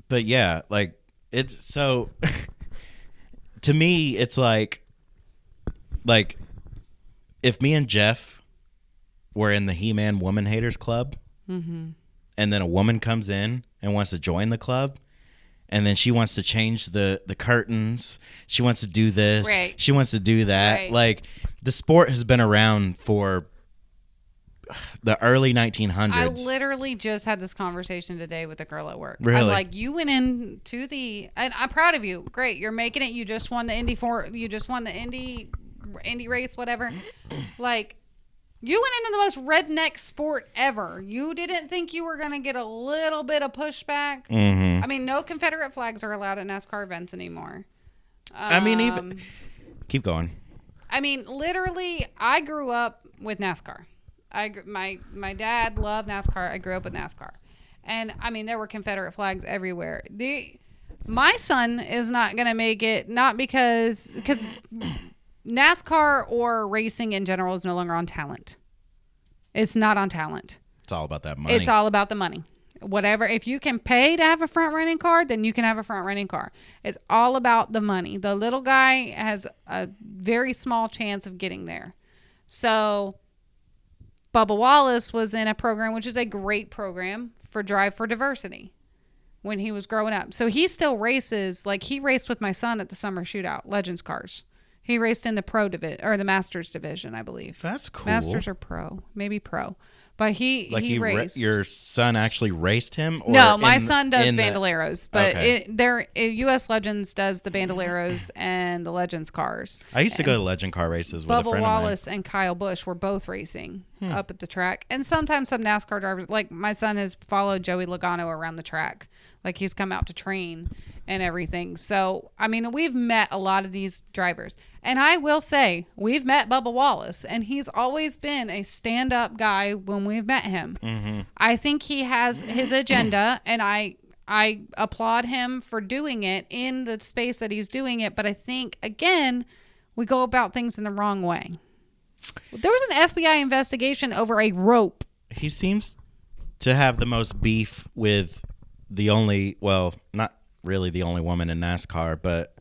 [SPEAKER 3] But yeah, like it's so to me, it's like if me and Jeff were in the He-Man Woman Haters Club, and then a woman comes in and wants to join the club, and then she wants to change the curtains, she wants to do this,
[SPEAKER 4] right.
[SPEAKER 3] She wants to do that.
[SPEAKER 4] Right.
[SPEAKER 3] Like the sport has been around for the early 1900s.
[SPEAKER 4] I literally just had this conversation today with a girl at work.
[SPEAKER 3] Really?
[SPEAKER 4] I'm like, you went into and I'm proud of you. Great, you're making it. You just won the You just won the Indy race, whatever. Like, you went into the most redneck sport ever. You didn't think you were gonna get a little bit of pushback.
[SPEAKER 3] Mm-hmm.
[SPEAKER 4] I mean, no Confederate flags are allowed at NASCAR events anymore.
[SPEAKER 3] I mean, even keep going.
[SPEAKER 4] I mean, literally, I grew up with NASCAR. My dad loved NASCAR. I grew up with NASCAR, and I mean there were Confederate flags everywhere. My son is not gonna make it, not because NASCAR or racing in general is no longer on talent. It's not on talent.
[SPEAKER 3] It's all about that money.
[SPEAKER 4] It's all about the money. Whatever, if you can pay to have a front running car, then you can have a front running car. It's all about the money. The little guy has a very small chance of getting there. So Bubba Wallace was in a program, which is a great program for Drive for Diversity, when he was growing up. So he still races. Like, he raced with my son at the summer shootout, Legends cars. He raced in the pro division, or the Masters division, I believe.
[SPEAKER 3] That's cool.
[SPEAKER 4] Masters or pro, maybe pro. But he raced.
[SPEAKER 3] Your son actually raced him? Or
[SPEAKER 4] No, my son does Bandoleros, but
[SPEAKER 3] Okay.
[SPEAKER 4] U.S. Legends does the Bandoleros and the Legends cars.
[SPEAKER 3] I used to go to legend car races with a
[SPEAKER 4] Bubba
[SPEAKER 3] friend
[SPEAKER 4] Wallace and Kyle Busch were both racing up at the track. And sometimes some NASCAR drivers, like my son has followed Joey Logano around the track. Like, he's come out to train and everything. So, I mean, we've met a lot of these drivers. And I will say, we've met Bubba Wallace, and he's always been a stand-up guy when we've met him. Mm-hmm. I think he has his agenda, and I applaud him for doing it in the space that he's doing it. But I think, again, we go about things in the wrong way. There was an FBI investigation over a rope.
[SPEAKER 3] He seems to have the most beef with the only, well, not really the only woman in NASCAR, but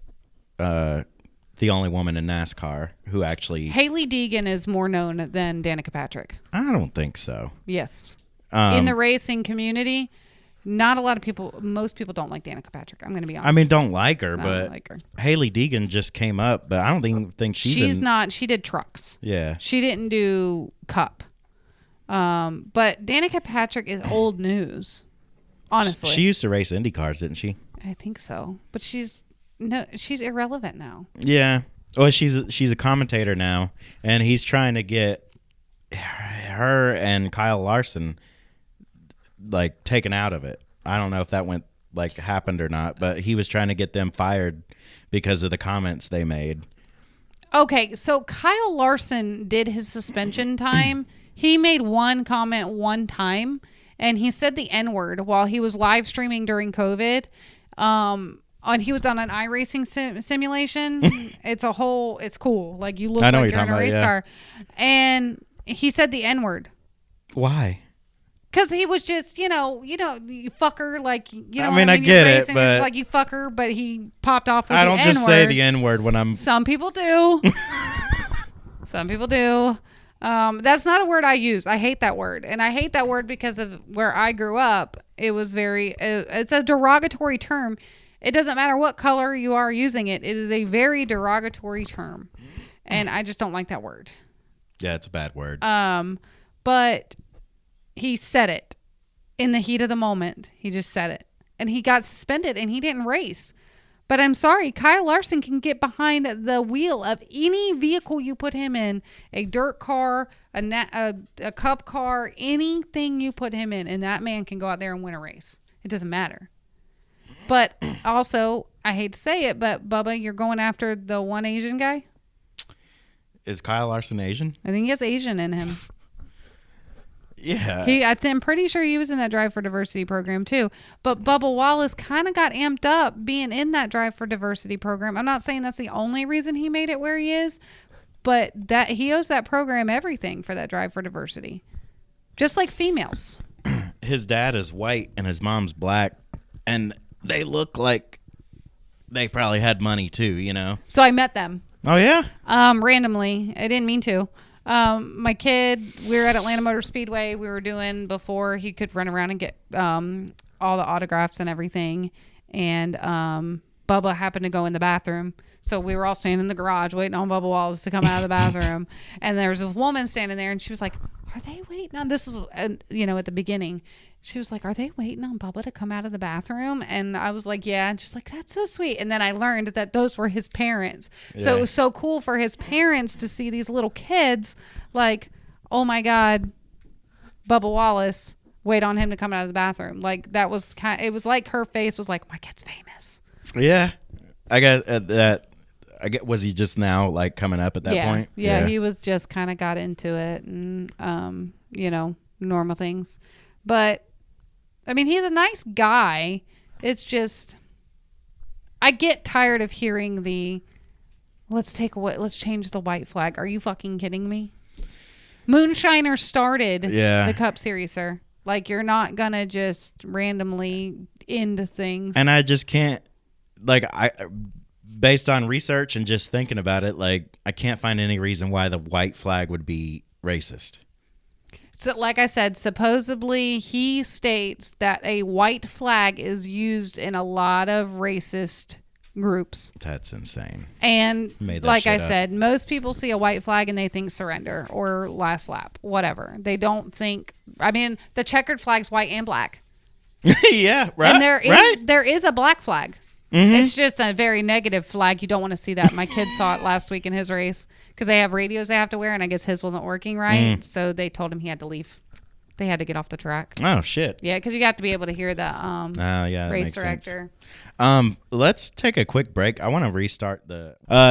[SPEAKER 3] the only woman in NASCAR who actually...
[SPEAKER 4] Haley Deegan is more known than Danica Patrick.
[SPEAKER 3] I don't think so.
[SPEAKER 4] Yes. In the racing community, Not a lot of people. Most people don't like Danica Patrick. I'm going to be honest.
[SPEAKER 3] I mean, don't like her,
[SPEAKER 4] I
[SPEAKER 3] but
[SPEAKER 4] don't like her.
[SPEAKER 3] Haley Deegan just came up, but I don't think she's
[SPEAKER 4] not. She did trucks.
[SPEAKER 3] Yeah.
[SPEAKER 4] She didn't do Cup. But Danica Patrick is old news. Honestly,
[SPEAKER 3] She used to race Indy cars, didn't she?
[SPEAKER 4] I think so. But she's irrelevant now.
[SPEAKER 3] Yeah. Well, she's a commentator now, and he's trying to get her and Kyle Larson like taken out of it. I don't know if that happened or not, but he was trying to get them fired because of the comments they made.
[SPEAKER 4] Okay, so Kyle Larson did his suspension time. He made one comment one time, and he said the N-word while he was live streaming during COVID. He was on an iRacing simulation. It's cool. Like you look like you're in a race car. And he said the N-word.
[SPEAKER 3] Why?
[SPEAKER 4] Because he was just, you fucker, like,
[SPEAKER 3] I mean, I get it,
[SPEAKER 4] racing,
[SPEAKER 3] but
[SPEAKER 4] like you fucker, but he popped off with
[SPEAKER 3] I
[SPEAKER 4] the
[SPEAKER 3] don't
[SPEAKER 4] N-word.
[SPEAKER 3] just say the N-word when I'm.
[SPEAKER 4] Some people do. Some people do. That's not a word I use. I hate that word, and I hate that word because of where I grew up. It was it's a derogatory term. It doesn't matter what color you are using it. It is a very derogatory term, and I just don't like that word.
[SPEAKER 3] Yeah, it's a bad word.
[SPEAKER 4] But he said it in the heat of the moment. He just said it, and he got suspended, and he didn't race. But I'm sorry, Kyle Larson can get behind the wheel of any vehicle you put him in, a dirt car, a cup car, anything you put him in, and that man can go out there and win a race. It doesn't matter. But also, I hate to say it, but Bubba, you're going after the one Asian guy?
[SPEAKER 3] Is Kyle Larson Asian?
[SPEAKER 4] I think he has Asian in him.
[SPEAKER 3] Yeah.
[SPEAKER 4] I'm pretty sure he was in that Drive for Diversity program too. But Bubba Wallace kind of got amped up being in that Drive for Diversity program. I'm not saying that's the only reason he made it where he is, but that he owes that program everything for that Drive for Diversity. Just like females.
[SPEAKER 3] His dad is white and his mom's black, and they look like they probably had money too,
[SPEAKER 4] So I met them.
[SPEAKER 3] Oh, yeah?
[SPEAKER 4] Randomly. I didn't mean to. My kid, we were at Atlanta Motor Speedway. We were doing before he could run around and get all the autographs and everything. And Bubba happened to go in the bathroom. So we were all standing in the garage waiting on Bubba Wallace to come out of the bathroom. And there was a woman standing there, and she was like, are they waiting on this? Is at the beginning. She was like, are they waiting on Bubba to come out of the bathroom? And I was like, yeah. And she's like, that's so sweet. And then I learned that those were his parents. Yeah. So it was so cool for his parents to see these little kids like, oh my God, Bubba Wallace, wait on him to come out of the bathroom. Like that was it was like her face was like, my kid's famous.
[SPEAKER 3] Yeah. I guess was he just now like coming up at that point?
[SPEAKER 4] Yeah. He was just kind of got into it and, normal things. But I mean, he's a nice guy. It's just, I get tired of hearing let's change the white flag. Are you fucking kidding me? Moonshiner started the Cup Series, sir. Like, you're not going to just randomly end things.
[SPEAKER 3] And I just can't, based on research and just thinking about it, I can't find any reason why the white flag would be racist.
[SPEAKER 4] So, like I said, supposedly he states that a white flag is used in a lot of racist groups.
[SPEAKER 3] That's insane.
[SPEAKER 4] And like I said, most people see a white flag and they think surrender or last lap, whatever. They don't think, the checkered flag's white and black.
[SPEAKER 3] Yeah, right.
[SPEAKER 4] And there is a black flag. Mm-hmm. It's just a very negative flag. You don't want to see that. My kid saw it last week in his race because they have radios they have to wear, and I guess his wasn't working right. So they told him he had to leave. They had to get off the track.
[SPEAKER 3] Oh, shit.
[SPEAKER 4] Yeah, because you have to be able to hear the race director.
[SPEAKER 3] Let's take a quick break. I want to restart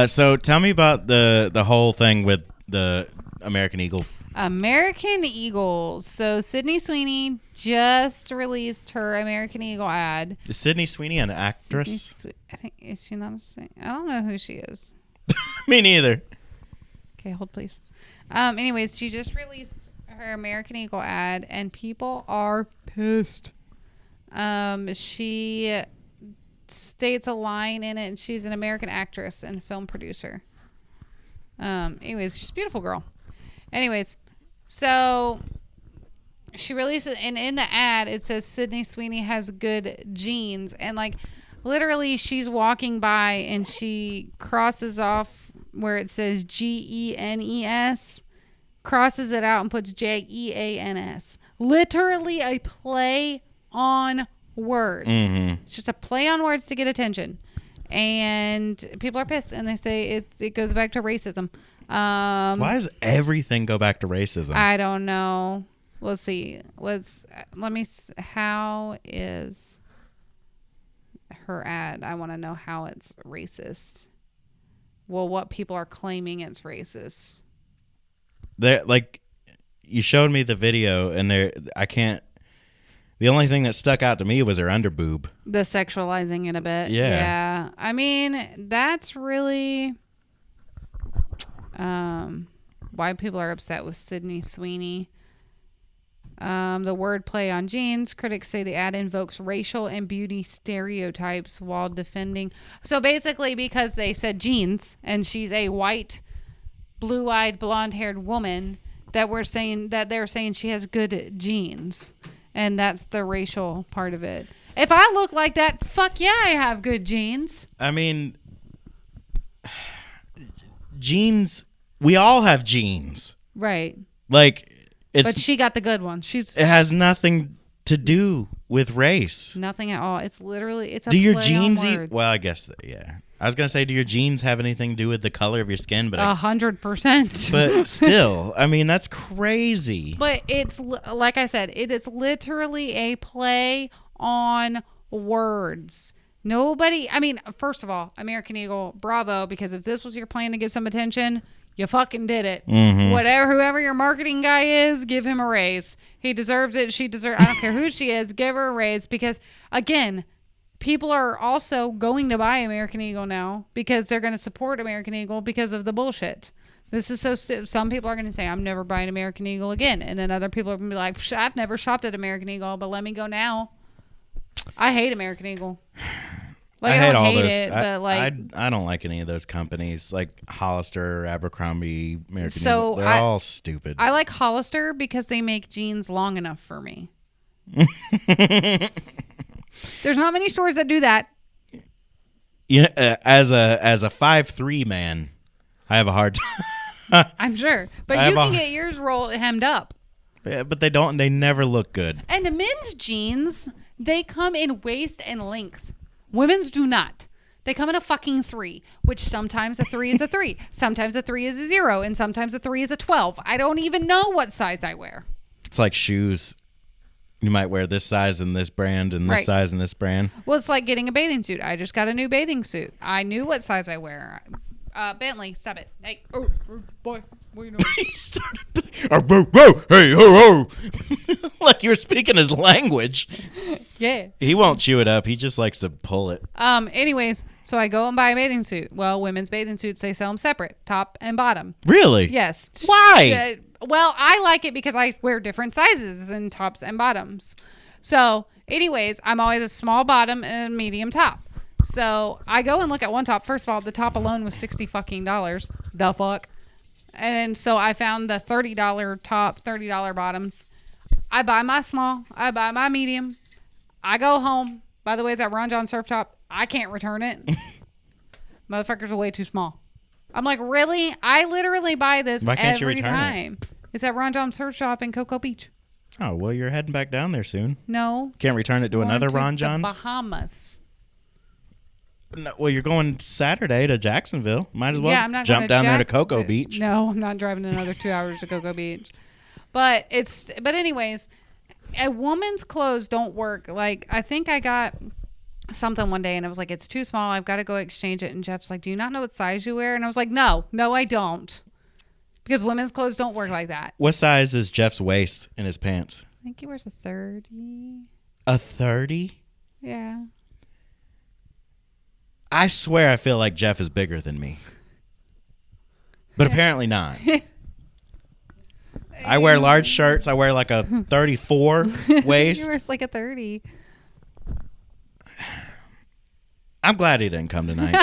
[SPEAKER 3] so tell me about the whole thing with the American Eagle.
[SPEAKER 4] American Eagle. So Sydney Sweeney just released her American Eagle ad.
[SPEAKER 3] Is Sydney Sweeney an actress?
[SPEAKER 4] I think, is she not a singer? I don't know who she is.
[SPEAKER 3] Me neither.
[SPEAKER 4] Okay, hold please. Anyways, she just released her American Eagle ad, and people are pissed. She states a line in it, and she's an American actress and film producer. Anyways, she's a beautiful girl. Anyways, so she releases, and in the ad it says Sydney Sweeney has good genes, and like literally she's walking by and she crosses off where it says GENES, crosses it out and puts JEANS. Literally a play on words. It's just a play on words to get attention, and people are pissed, and they say it goes back to racism.
[SPEAKER 3] Why does everything go back to racism?
[SPEAKER 4] I don't know. Let's see. How is her ad? I want to know how it's racist. Well, what people are claiming it's racist.
[SPEAKER 3] They're like, you showed me the video, and I can't. The only thing that stuck out to me was her underboob.
[SPEAKER 4] The sexualizing it a bit.
[SPEAKER 3] Yeah.
[SPEAKER 4] Yeah. I mean, that's really why people are upset with Sydney Sweeney. The wordplay on jeans. Critics say the ad invokes racial and beauty stereotypes while defending. So basically, because they said jeans, and she's a white, blue-eyed, blonde-haired woman, they're saying she has good genes, and that's the racial part of it. If I look like that, fuck yeah, I have good genes.
[SPEAKER 3] I mean, genes. We all have genes,
[SPEAKER 4] Right?
[SPEAKER 3] like.
[SPEAKER 4] But she got the good one. It
[SPEAKER 3] has nothing to do with race.
[SPEAKER 4] Nothing at all. It's literally, it's a
[SPEAKER 3] Do your
[SPEAKER 4] play
[SPEAKER 3] genes
[SPEAKER 4] on words.
[SPEAKER 3] Well, I guess, yeah. I was going to say, do your genes have anything to do with the color of your skin? But
[SPEAKER 4] 100%.
[SPEAKER 3] But still, I mean, that's crazy.
[SPEAKER 4] But it's, like I said, it is literally a play on words. Nobody, I mean, first of all, American Eagle, bravo, because if this was your plan to get some attention, you fucking did it. Whoever your marketing guy is, give him a raise. He deserves it. She deserves. I don't care who she is. Give her a raise, because again, people are also going to buy American Eagle now because they're going to support American Eagle because of the bullshit. This is so some people are going to say, I'm never buying American Eagle again, and then other people are going to be like, I've never shopped at American Eagle, but let me go now. I hate American Eagle. Like, I don't hate it, but like,
[SPEAKER 3] I don't like any of those companies, like Hollister, Abercrombie, American
[SPEAKER 4] So
[SPEAKER 3] Eagle. They're all stupid.
[SPEAKER 4] I like Hollister because they make jeans long enough for me. There's not many stores that do that.
[SPEAKER 3] Yeah, as a 5'3" man, I have a hard time.
[SPEAKER 4] I'm sure, but you can get yours hemmed up.
[SPEAKER 3] Yeah, but they don't. They never look good.
[SPEAKER 4] And the men's jeans, they come in waist and length. Women's do not. They come in a fucking 3, which sometimes a 3 is a 3. Sometimes a 3 is a 0. And sometimes a 3 is a 12. I don't even know what size I wear.
[SPEAKER 3] It's like shoes. You might wear this size in this brand and this size in this brand.
[SPEAKER 4] Well, it's like getting a bathing suit. I just got a new bathing suit. I knew what size I wear. Bentley, stop it. Hey, boy. What you know?
[SPEAKER 3] He started. Hey, ho, ho. Like you were speaking his language.
[SPEAKER 4] Yeah.
[SPEAKER 3] He won't chew it up. He just likes to pull it.
[SPEAKER 4] Anyways, so I go and buy a bathing suit. Well, women's bathing suits, they sell them separate, top and bottom.
[SPEAKER 3] Really?
[SPEAKER 4] Yes.
[SPEAKER 3] Why?
[SPEAKER 4] Well, I like it because I wear different sizes in tops and bottoms. So, anyways, I'm always a small bottom and a medium top. So I go and look at one top. First of all, the top alone was $60 fucking. The fuck. And so I found the $30 top, $30 bottoms. I buy my small. I buy my medium. I go home. By the way, is that Ron John surf top? I can't return it. Motherfuckers are way too small. I'm like, really? I literally buy this every time. It's at Ron John surf shop in Cocoa Beach.
[SPEAKER 3] Oh, well, you're heading back down there soon.
[SPEAKER 4] No.
[SPEAKER 3] Can't return it to another Ron John's?
[SPEAKER 4] Bahamas.
[SPEAKER 3] No, well, you're going Saturday to Jacksonville. Might as well
[SPEAKER 4] I'm not
[SPEAKER 3] jump down there to Cocoa Beach.
[SPEAKER 4] No, I'm not driving another 2 hours to Cocoa Beach. But anyways, a woman's clothes don't work. Like, I think I got something one day and I was like, it's too small. I've got to go exchange it. And Jeff's like, do you not know what size you wear? And I was like, no, I don't. Because women's clothes don't work like that.
[SPEAKER 3] What size is Jeff's waist in his pants?
[SPEAKER 4] I think he wears a 30.
[SPEAKER 3] A 30?
[SPEAKER 4] Yeah.
[SPEAKER 3] I swear I feel like Jeff is bigger than me. But apparently not. I wear large shirts. I wear like a 34 waist.
[SPEAKER 4] He wears like a 30.
[SPEAKER 3] I'm glad he didn't come tonight.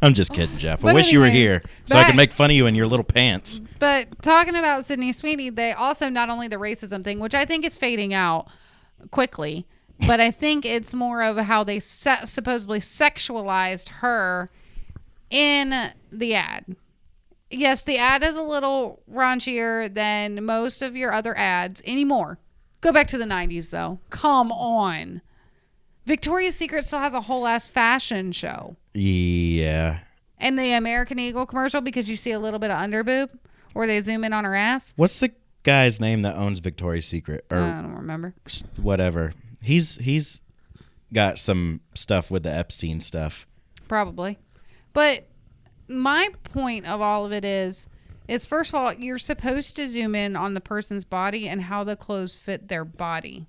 [SPEAKER 3] I'm just kidding, Jeff. I
[SPEAKER 4] But
[SPEAKER 3] wish you were
[SPEAKER 4] anyway,
[SPEAKER 3] here so
[SPEAKER 4] but
[SPEAKER 3] I could make fun of you in your little pants.
[SPEAKER 4] But talking about Sydney Sweeney, they also not only the racism thing, which I think is fading out quickly, but I think it's more of how they supposedly sexualized her in the ad. Yes, the ad is a little raunchier than most of your other ads anymore. Go back to the 90s, though. Come on. Victoria's Secret still has a whole ass fashion show.
[SPEAKER 3] Yeah.
[SPEAKER 4] And the American Eagle commercial, because you see a little bit of underboob, or they zoom in on her ass.
[SPEAKER 3] What's the guy's name that owns Victoria's Secret? Or
[SPEAKER 4] I don't remember.
[SPEAKER 3] whatever. He's got some stuff with the Epstein stuff.
[SPEAKER 4] Probably. But my point of all of it is first of all, you're supposed to zoom in on the person's body and how the clothes fit their body.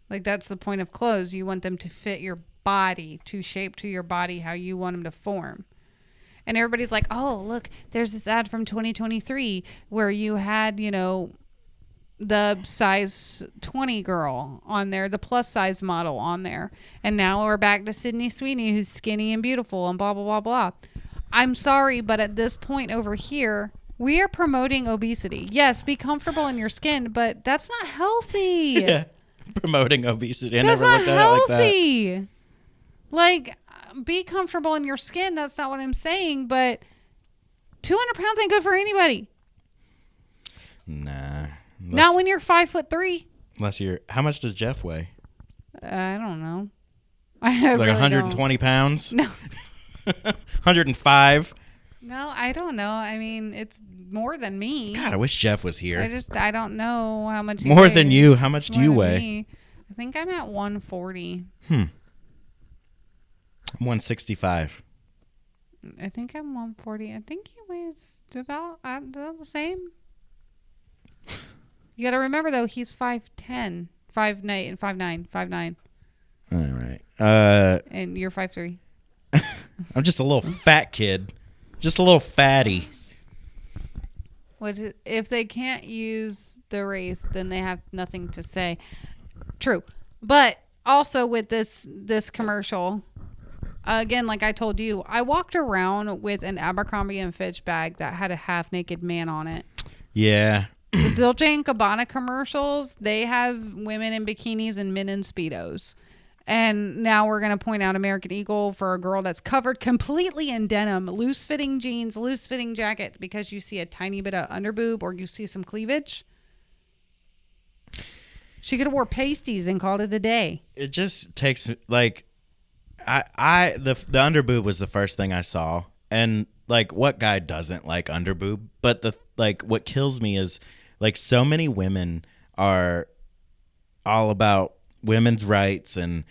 [SPEAKER 4] Like, that's the point of clothes. You want them to fit your body, to shape to your body how you want them to form. And everybody's like, oh, look, there's this ad from 2023 where you had, the size 20 girl on there, the plus size model on there. And now we're back to Sydney Sweeney, who's skinny and beautiful and blah, blah, blah, blah. I'm sorry, but at this point over here, we are promoting obesity. Yes, be comfortable in your skin, but that's not healthy.
[SPEAKER 3] Yeah. Promoting obesity. I
[SPEAKER 4] That's
[SPEAKER 3] never
[SPEAKER 4] not
[SPEAKER 3] looked at it like that.
[SPEAKER 4] healthy. Like, be comfortable in your skin. That's not what I'm saying, but 200 pounds ain't good for anybody.
[SPEAKER 3] Nah.
[SPEAKER 4] Not when you're 5'3".
[SPEAKER 3] Unless you're. How much does Jeff weigh?
[SPEAKER 4] I don't know.
[SPEAKER 3] Like
[SPEAKER 4] really
[SPEAKER 3] 120 pounds?
[SPEAKER 4] No.
[SPEAKER 3] 105?
[SPEAKER 4] No, I don't know. I mean, it's more than me.
[SPEAKER 3] God, I wish Jeff was here.
[SPEAKER 4] I don't know how much he
[SPEAKER 3] More
[SPEAKER 4] weighs.
[SPEAKER 3] than you. How much
[SPEAKER 4] It's
[SPEAKER 3] do you
[SPEAKER 4] more than
[SPEAKER 3] weigh?
[SPEAKER 4] me. I think I'm at 140.
[SPEAKER 3] I'm 165.
[SPEAKER 4] I think I'm 140. I think he weighs about the same. You got to remember, though, he's 5'10", 5'9", 5'9".
[SPEAKER 3] All right.
[SPEAKER 4] And you're 5'3".
[SPEAKER 3] I'm just a little fat kid. Just a little fatty.
[SPEAKER 4] If they can't use the race, then they have nothing to say. True. But also with this commercial, again, like I told you, I walked around with an Abercrombie and Fitch bag that had a half-naked man on it.
[SPEAKER 3] Yeah.
[SPEAKER 4] The Dolce & Gabbana commercials, they have women in bikinis and men in Speedos. And now we're going to point out American Eagle for a girl that's covered completely in denim, loose-fitting jeans, loose-fitting jacket, because you see a tiny bit of underboob or you see some cleavage. She could have wore pasties and called it a day.
[SPEAKER 3] It just takes, like, the underboob was the first thing I saw. And, like, what guy doesn't like underboob? But, what kills me is, like, so many women are all about women's rights and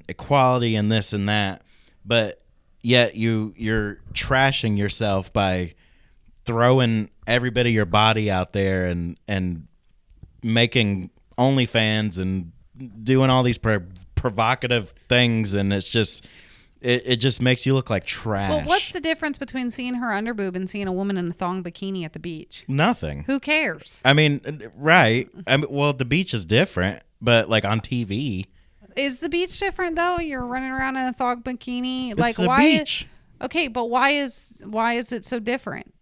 [SPEAKER 3] equality and this and that, but yet you're trashing yourself by throwing every bit of your body out there and making OnlyFans and doing all these provocative things, and it's just it just makes you look like trash.
[SPEAKER 4] Well, what's the difference between seeing her underboob and seeing a woman in a thong bikini at the beach?
[SPEAKER 3] Nothing.
[SPEAKER 4] Who cares?
[SPEAKER 3] I mean, right. I mean, well, the beach is different, but like on TV.
[SPEAKER 4] Is the beach different though? You're running around in a thong bikini.
[SPEAKER 3] It's
[SPEAKER 4] Like,
[SPEAKER 3] the
[SPEAKER 4] why?
[SPEAKER 3] beach.
[SPEAKER 4] Okay, but why is it so different?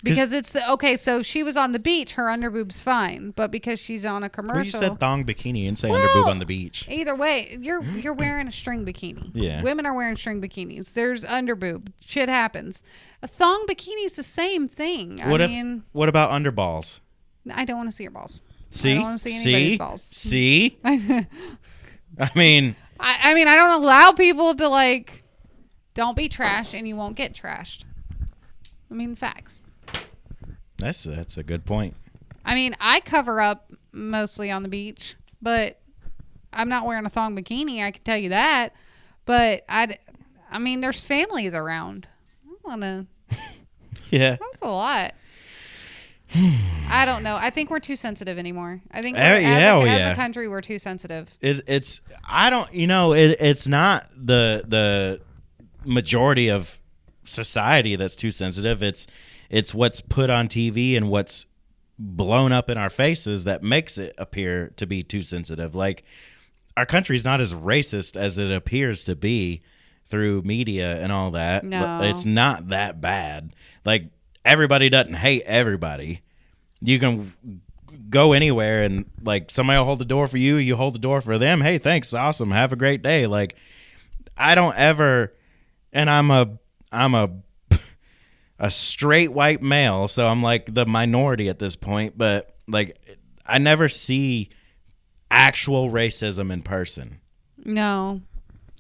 [SPEAKER 4] Because it's okay. So she was on the beach, her underboob's fine, but because she's on a commercial.
[SPEAKER 3] Well, you said thong bikini and say underboob on the beach.
[SPEAKER 4] Either way, you're wearing a string bikini.
[SPEAKER 3] Yeah.
[SPEAKER 4] Women are wearing string bikinis. There's underboob. Shit happens. A thong bikini is the same thing.
[SPEAKER 3] What about underballs?
[SPEAKER 4] I don't want to see your balls.
[SPEAKER 3] See?
[SPEAKER 4] I don't want to see anybody's balls.
[SPEAKER 3] See? I mean,
[SPEAKER 4] I mean, I don't allow people to, like, don't be trash and you won't get trashed. I mean, facts.
[SPEAKER 3] that's a good point.
[SPEAKER 4] I mean, I cover up mostly on the beach, but I'm not wearing a thong bikini. I can tell you that. But I mean, there's families around. I don't want to.
[SPEAKER 3] Yeah.
[SPEAKER 4] That's a lot. I don't know. I think we're too sensitive anymore. I think as a country, we're too sensitive.
[SPEAKER 3] It's not the majority of society that's too sensitive. It's what's put on TV and what's blown up in our faces that makes it appear to be too sensitive. Like, our country's not as racist as it appears to be through media and all that.
[SPEAKER 4] No.
[SPEAKER 3] It's not that bad. Like, everybody doesn't hate everybody. You can go anywhere and, like, somebody will hold the door for you. You hold the door for them. Hey, thanks. Awesome. Have a great day. Like, I don't ever, and I'm a straight white male, so I'm like the minority at this point, but like I never see actual racism in person.
[SPEAKER 4] No.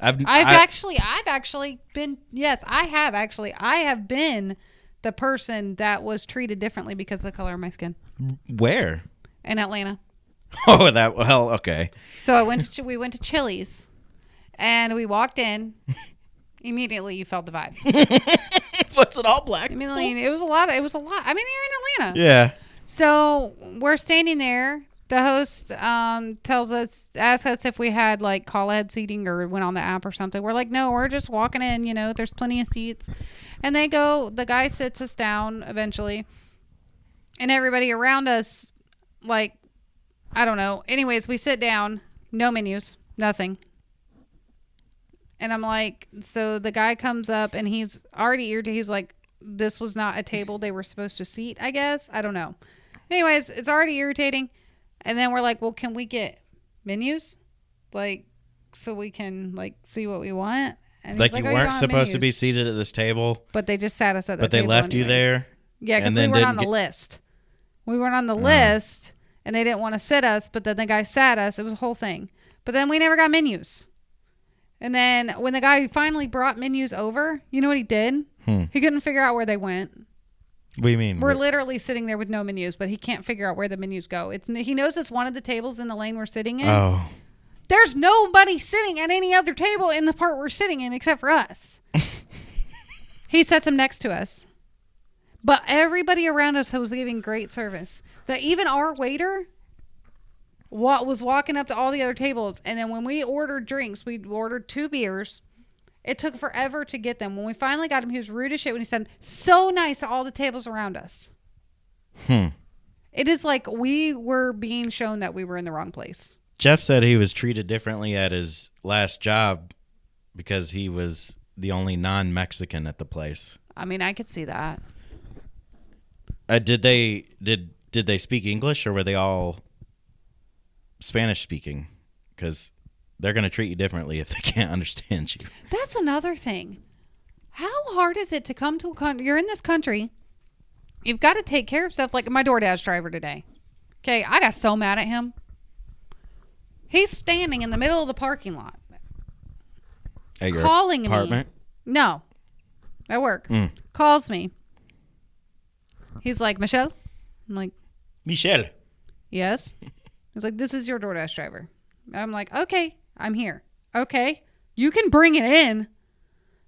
[SPEAKER 3] I've
[SPEAKER 4] actually been, yes, I have been the person that was treated differently because of the color of my skin.
[SPEAKER 3] Where?
[SPEAKER 4] In Atlanta.
[SPEAKER 3] Oh, okay.
[SPEAKER 4] So we went to Chili's and we walked in. Immediately you felt the vibe.
[SPEAKER 3] Was it all black?
[SPEAKER 4] I mean, like, it was a lot. I mean, you're in Atlanta.
[SPEAKER 3] Yeah.
[SPEAKER 4] So we're standing there. The host asks us if we had like call ahead seating or went on the app or something. We're like, no, we're just walking in. You know, there's plenty of seats. And the guy sits us down eventually, and everybody around us, like, I don't know. Anyways, we sit down. No menus. Nothing. And I'm like, so the guy comes up and he's already irritated. He's like, this was not a table they were supposed to seat, I guess. I don't know. Anyways, it's already irritating. And then we're like, well, can we get menus? Like, so we can, like, see what we want? And
[SPEAKER 3] Like,
[SPEAKER 4] he's
[SPEAKER 3] you
[SPEAKER 4] "Oh,
[SPEAKER 3] weren't
[SPEAKER 4] don't have
[SPEAKER 3] supposed to be
[SPEAKER 4] menus."
[SPEAKER 3] seated at this table,
[SPEAKER 4] But they just sat us at the
[SPEAKER 3] but they
[SPEAKER 4] table
[SPEAKER 3] left you
[SPEAKER 4] anyways.
[SPEAKER 3] there.
[SPEAKER 4] Yeah, because
[SPEAKER 3] and
[SPEAKER 4] we
[SPEAKER 3] then
[SPEAKER 4] weren't on
[SPEAKER 3] didn't
[SPEAKER 4] the list. We weren't on the list, and they didn't want to sit us, but then the guy sat us. It was a whole thing. But then we never got menus. And then when the guy finally brought menus over, you know what he did? He couldn't figure out where they went.
[SPEAKER 3] What do you mean?
[SPEAKER 4] We're literally sitting there with no menus, but he can't figure out where the menus go. He knows it's one of the tables in the lane we're sitting in.
[SPEAKER 3] Oh.
[SPEAKER 4] There's nobody sitting at any other table in the part we're sitting in except for us. He sets him next to us. But everybody around us was giving great service. Even our waiter was walking up to all the other tables. And then when we ordered drinks, we ordered 2 beers. It took forever to get them. When we finally got him, he was rude as shit when he said, so nice to all the tables around us. It is like we were being shown that we were in the wrong place.
[SPEAKER 3] Jeff said he was treated differently at his last job because he was the only non-Mexican at the place.
[SPEAKER 4] I mean, I could see that.
[SPEAKER 3] Did they speak English, or were they all Spanish speaking? Because they're going to treat you differently if they can't understand you.
[SPEAKER 4] That's another thing. How hard is it to come to a country? You're in this country. You've got to take care of stuff like my DoorDash driver today. Okay, I got so mad at him. He's standing in the middle of the parking lot.
[SPEAKER 3] At your
[SPEAKER 4] calling
[SPEAKER 3] apartment?
[SPEAKER 4] me. No. At work. Calls me. He's like, Michelle? I'm like,
[SPEAKER 3] Michelle.
[SPEAKER 4] yes. He's like, this is your DoorDash driver. I'm like, okay, I'm here. Okay, you can bring it in.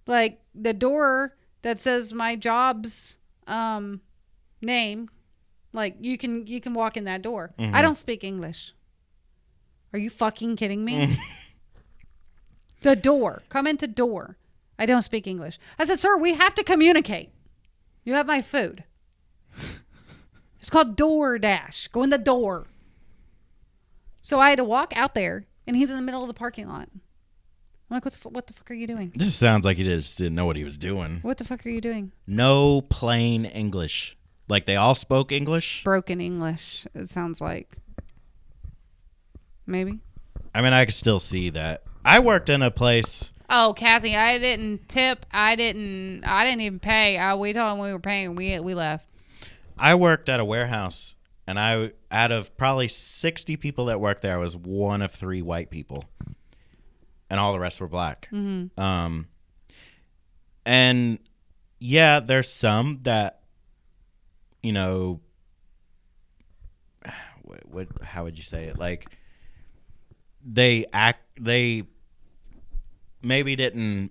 [SPEAKER 4] Like, the door that says my job's name, like, you can walk in that door. I don't speak English. Are you fucking kidding me? The door. Come into door. I don't speak English. I said, sir, we have to communicate. You have my food. It's called DoorDash. Go in the door. So I had to walk out there, and he's in the middle of the parking lot. I'm like, what the fuck are you doing?
[SPEAKER 3] This sounds like he just didn't know what he was doing.
[SPEAKER 4] What the fuck are you doing?
[SPEAKER 3] No plain English. Like, they all spoke English?
[SPEAKER 4] Broken English, it sounds like. Maybe.
[SPEAKER 3] I mean, I could still see that. I worked in a place.
[SPEAKER 4] Oh, Kathy, I didn't tip. I didn't even pay. We told them we were paying. We left.
[SPEAKER 3] I worked at a warehouse, and out of probably 60 people that worked there, I was one of 3 white people, and all the rest were black. And yeah, there's some that, you know, how would you say it? Like, they maybe didn't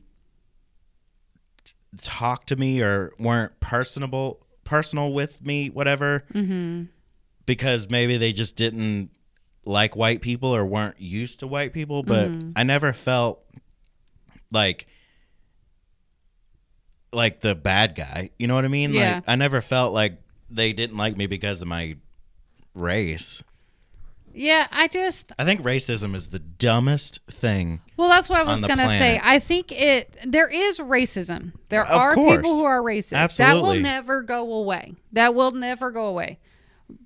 [SPEAKER 3] talk to me or weren't personal with me, whatever, because maybe they just didn't like white people or weren't used to white people. But I never felt like the bad guy. You know what I mean?
[SPEAKER 4] Yeah.
[SPEAKER 3] Like, I never felt like they didn't like me because of my race.
[SPEAKER 4] Yeah,
[SPEAKER 3] I think racism is the dumbest thing.
[SPEAKER 4] well, that's what I was
[SPEAKER 3] on the
[SPEAKER 4] going to say.
[SPEAKER 3] planet.
[SPEAKER 4] I think there is racism. There
[SPEAKER 3] Of
[SPEAKER 4] are
[SPEAKER 3] course.
[SPEAKER 4] people who are racist. That
[SPEAKER 3] Absolutely.
[SPEAKER 4] will never go away. That will never go away.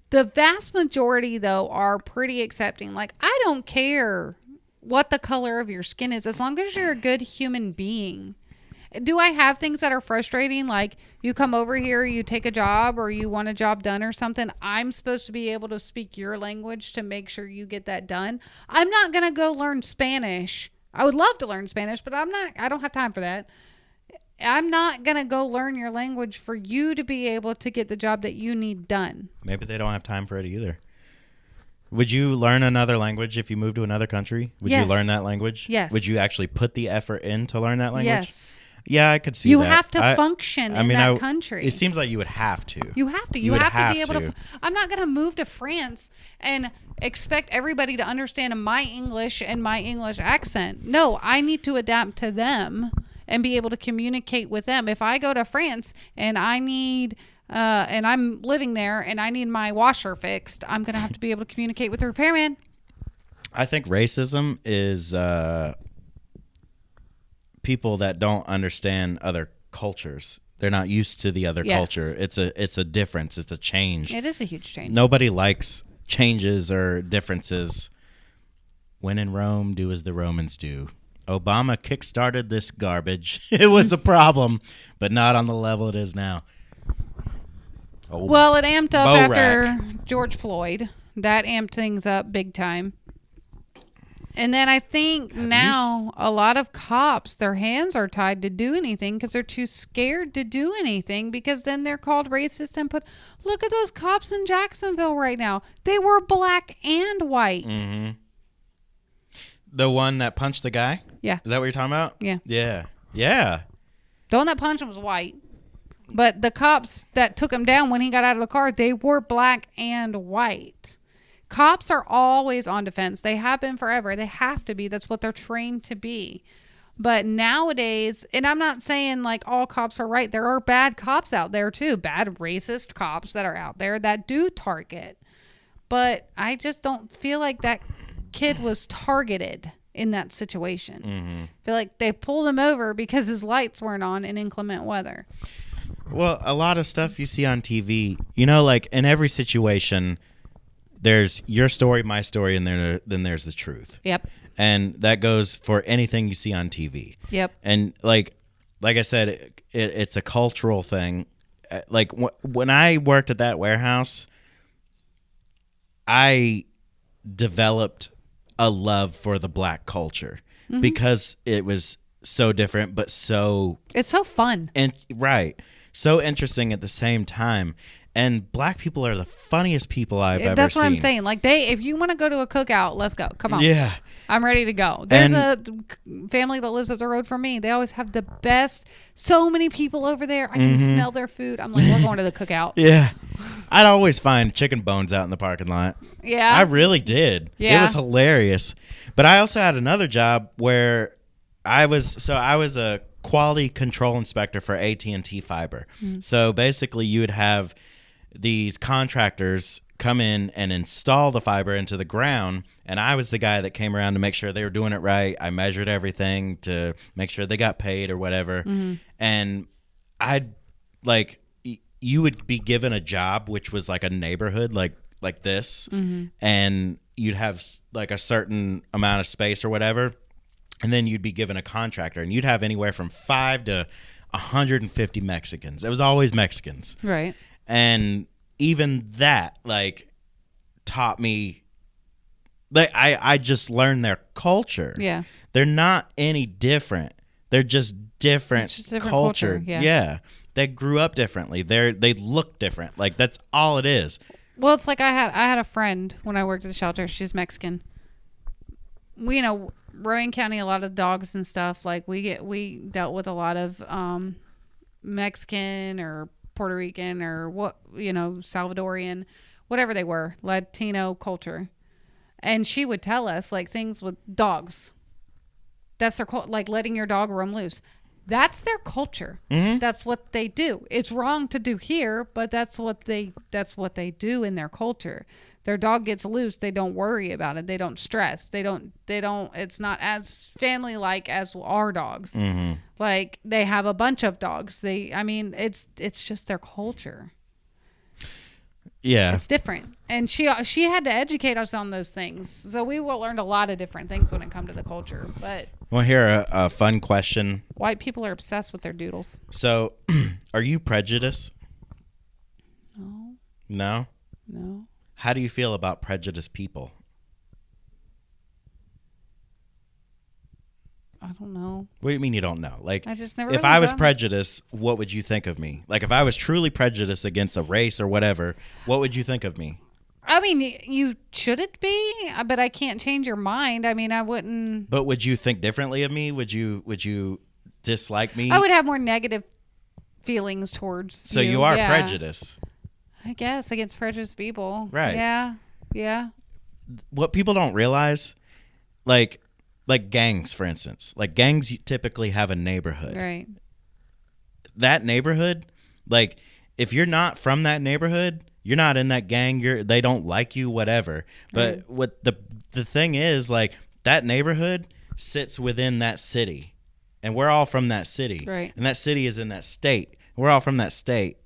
[SPEAKER 4] The vast majority, though, are pretty accepting. Like, I don't care what the color of your skin is as long as you're a good human being. Do I have things that are frustrating? Like, you come over here, you take a job, or you want a job done or something. I'm supposed to be able to speak your language to make sure you get that done. I'm not going to go learn Spanish. I would love to learn Spanish, but I don't have time for that. I'm not going to go learn your language for you to be able to get the job that you need done.
[SPEAKER 3] Maybe they don't have time for it either. Would you learn another language if you moved to another country? Would you
[SPEAKER 4] Yes.
[SPEAKER 3] learn that language?
[SPEAKER 4] Yes.
[SPEAKER 3] Would you actually put the effort in to learn that language?
[SPEAKER 4] Yes.
[SPEAKER 3] Yeah, I could see
[SPEAKER 4] You
[SPEAKER 3] that.
[SPEAKER 4] have to function in that country.
[SPEAKER 3] It seems like you would have to.
[SPEAKER 4] You have to. You
[SPEAKER 3] would
[SPEAKER 4] have to be able to. I'm not going to move to France and expect everybody to understand my English and my English accent. No, I need to adapt to them and be able to communicate with them. If I go to France and I need, and I'm living there and I need my washer fixed, I'm going to have to be able to communicate with the repairman.
[SPEAKER 3] I think racism is people that don't understand other cultures. They're not used to the other
[SPEAKER 4] Yes.
[SPEAKER 3] culture. It's a difference. It's a change.
[SPEAKER 4] It is a huge change.
[SPEAKER 3] Nobody likes changes or differences. When in Rome, do as the Romans do. Obama kickstarted this garbage. It was a problem, but not on the level it is now. Oh,
[SPEAKER 4] Well, it amped up
[SPEAKER 3] Bo
[SPEAKER 4] after
[SPEAKER 3] rack.
[SPEAKER 4] George Floyd. That amped things up big time. And then I think now a lot of cops, their hands are tied to do anything because they're too scared to do anything because then they're called racist and put, look at those cops in Jacksonville right now. They were black and white.
[SPEAKER 3] Mm-hmm. The one that punched the guy?
[SPEAKER 4] Yeah.
[SPEAKER 3] Is that what you're talking about?
[SPEAKER 4] Yeah.
[SPEAKER 3] Yeah. Yeah.
[SPEAKER 4] The one that punched him was white. But the cops that took him down when he got out of the car, they were black and white. Cops are always on defense. They have been forever. They have to be. That's what they're trained to be. But nowadays, and I'm not saying like all cops are right. There are bad cops out there too. Bad racist cops that are out there that do target. But I just don't feel like that kid was targeted in that situation.
[SPEAKER 3] Mm-hmm.
[SPEAKER 4] I feel like they pulled him over because his lights weren't on in inclement weather.
[SPEAKER 3] Well, a lot of stuff you see on TV, like in every situation, there's your story, my story, and then there's the truth.
[SPEAKER 4] Yep.
[SPEAKER 3] And that goes for anything you see on TV.
[SPEAKER 4] Yep.
[SPEAKER 3] And like I said, it's a cultural thing. Like when I worked at that warehouse, I developed a love for the black culture because it was so different, but so
[SPEAKER 4] It's so fun.
[SPEAKER 3] right, so interesting at the same time. And black people are the funniest people I've ever seen.
[SPEAKER 4] That's what I'm saying. Like if you want to go to a cookout, let's go. Come on.
[SPEAKER 3] Yeah.
[SPEAKER 4] I'm ready to go. There's a family that lives up the road from me. They always have the best. So many people over there. I can smell their food. I'm like, we're going to the cookout.
[SPEAKER 3] Yeah. I'd always find chicken bones out in the parking lot.
[SPEAKER 4] Yeah.
[SPEAKER 3] I really did.
[SPEAKER 4] Yeah.
[SPEAKER 3] It was hilarious. But I also had another job where I was a quality control inspector for AT&T Fiber. So basically you would have these contractors come in and install the fiber into the ground, and I was the guy that came around to make sure they were doing it right. I measured everything to make sure they got paid or whatever. And I'd you would be given a job which was like a neighborhood like this, and you'd have like a certain amount of space or whatever, and then you'd be given a contractor, and you'd have anywhere from 5 to 150 Mexicans. It was always Mexicans.
[SPEAKER 4] Right.
[SPEAKER 3] And even that, taught me, I just learned their culture.
[SPEAKER 4] Yeah.
[SPEAKER 3] They're not any different. They're just different,
[SPEAKER 4] It's just different
[SPEAKER 3] culture.
[SPEAKER 4] culture, yeah.
[SPEAKER 3] They grew up differently. They look different. That's all it is.
[SPEAKER 4] Well, it's like I had a friend when I worked at the shelter. She's Mexican. Rowan County, a lot of dogs and stuff. We dealt with a lot of Mexican or Puerto Rican or Salvadorian, whatever they were, Latino culture. And she would tell us things with dogs. That's their letting your dog roam loose. That's their culture. That's what they do. It's wrong to do here, but that's what they do in their culture. Their dog gets loose, they don't worry about it. They don't stress. They don't it's not as family like as our dogs. Like they have a bunch of dogs. It's just their culture.
[SPEAKER 3] Yeah.
[SPEAKER 4] It's different. And she had to educate us on those things. So we learned a lot of different things when it comes to the culture. But
[SPEAKER 3] Want to hear a fun question?
[SPEAKER 4] white people are obsessed with their doodles.
[SPEAKER 3] So, are you prejudiced?
[SPEAKER 4] No.
[SPEAKER 3] No?
[SPEAKER 4] No.
[SPEAKER 3] How do you feel about prejudiced people?
[SPEAKER 4] I don't know.
[SPEAKER 3] What do you mean you don't know? Like,
[SPEAKER 4] I just never
[SPEAKER 3] if
[SPEAKER 4] really
[SPEAKER 3] I was
[SPEAKER 4] done-
[SPEAKER 3] prejudiced, what would you think of me? Like, if I was truly prejudiced against a race or whatever, what would you think of me?
[SPEAKER 4] I mean, you shouldn't be, but I can't change your mind. I mean, I wouldn't.
[SPEAKER 3] But would you think differently of me? Would you dislike me?
[SPEAKER 4] I would have more negative feelings towards
[SPEAKER 3] So you are
[SPEAKER 4] yeah.
[SPEAKER 3] prejudiced.
[SPEAKER 4] I guess against prejudiced people.
[SPEAKER 3] Right.
[SPEAKER 4] Yeah. Yeah.
[SPEAKER 3] What people don't realize, like gangs, for instance. Like gangs typically have a neighborhood.
[SPEAKER 4] Right.
[SPEAKER 3] That neighborhood, like if you're not from that neighborhood, you're not in that gang, they don't like you, whatever. But what the thing is, like that neighborhood sits within that city. And we're all from that city.
[SPEAKER 4] Right.
[SPEAKER 3] And that city is in that state. We're all from that state,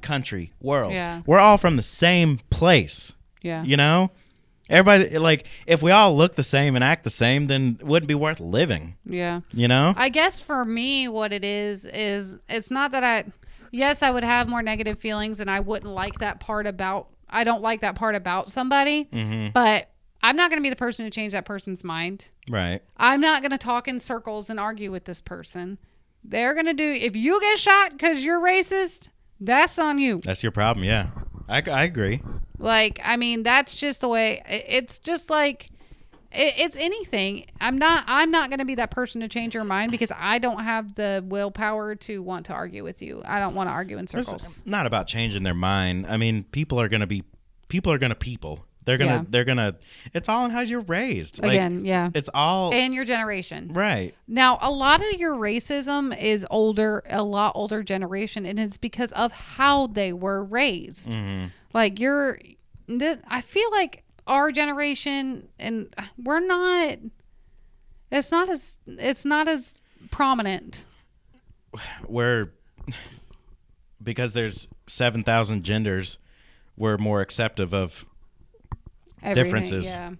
[SPEAKER 3] country, world.
[SPEAKER 4] Yeah.
[SPEAKER 3] We're all from the same place.
[SPEAKER 4] Yeah.
[SPEAKER 3] You know? Everybody, like, if we all look the same and act the same, then it wouldn't be worth living.
[SPEAKER 4] Yeah.
[SPEAKER 3] You know?
[SPEAKER 4] I guess for me, what it is it's not that yes, I would have more negative feelings and I wouldn't like that part about, I don't like that part about somebody, but I'm not going to be the person to change that person's mind.
[SPEAKER 3] Right.
[SPEAKER 4] I'm not going to talk in circles and argue with this person. They're going to do, if you get shot because you're racist, that's on you.
[SPEAKER 3] That's your problem, yeah. I agree.
[SPEAKER 4] Like, I mean, that's just the way, it's just like, it's anything. I'm not going to be that person to change your mind because I don't have the willpower to want to argue with you. I don't want to argue in circles.
[SPEAKER 3] It's not about changing their mind. I mean, people are going to people. They're going to, it's all in how you're raised. Like,
[SPEAKER 4] Again, yeah.
[SPEAKER 3] It's all.
[SPEAKER 4] And your generation.
[SPEAKER 3] Right.
[SPEAKER 4] Now, a lot of your racism is a lot older generation, and it's because of how they were raised.
[SPEAKER 3] Mm-hmm.
[SPEAKER 4] Like I feel like our generation, and it's not as prominent.
[SPEAKER 3] Because there's 7,000 genders, we're more acceptive of
[SPEAKER 4] Everything,
[SPEAKER 3] differences.
[SPEAKER 4] Yeah.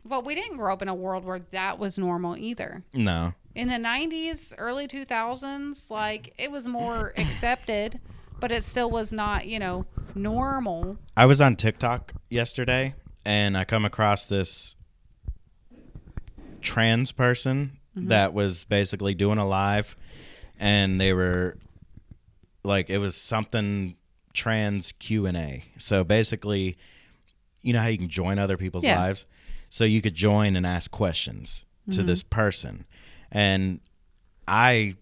[SPEAKER 4] But we didn't grow up in a world where that was normal either.
[SPEAKER 3] No.
[SPEAKER 4] In the 90s, early 2000s, like it was more accepted, but it still was not, normal.
[SPEAKER 3] I was on TikTok yesterday, and I come across this trans person that was basically doing a live, and they were like, it was something trans Q&A. So basically, you know how you can join other people's lives? So you could join and ask questions to this person. And I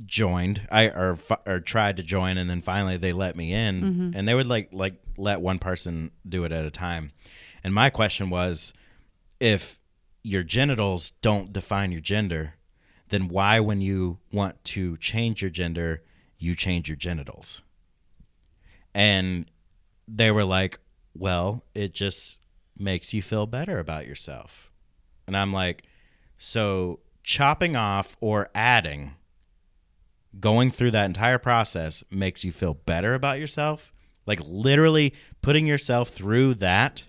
[SPEAKER 3] joined, or tried to join, and then finally they let me in, and they would like let one person do it at a time. And my question was, if your genitals don't define your gender, then why, when you want to change your gender, you change your genitals? And they were like, well, it just makes you feel better about yourself. And I'm like, so chopping off or adding, going through that entire process makes you feel better about yourself? Like literally putting yourself through that?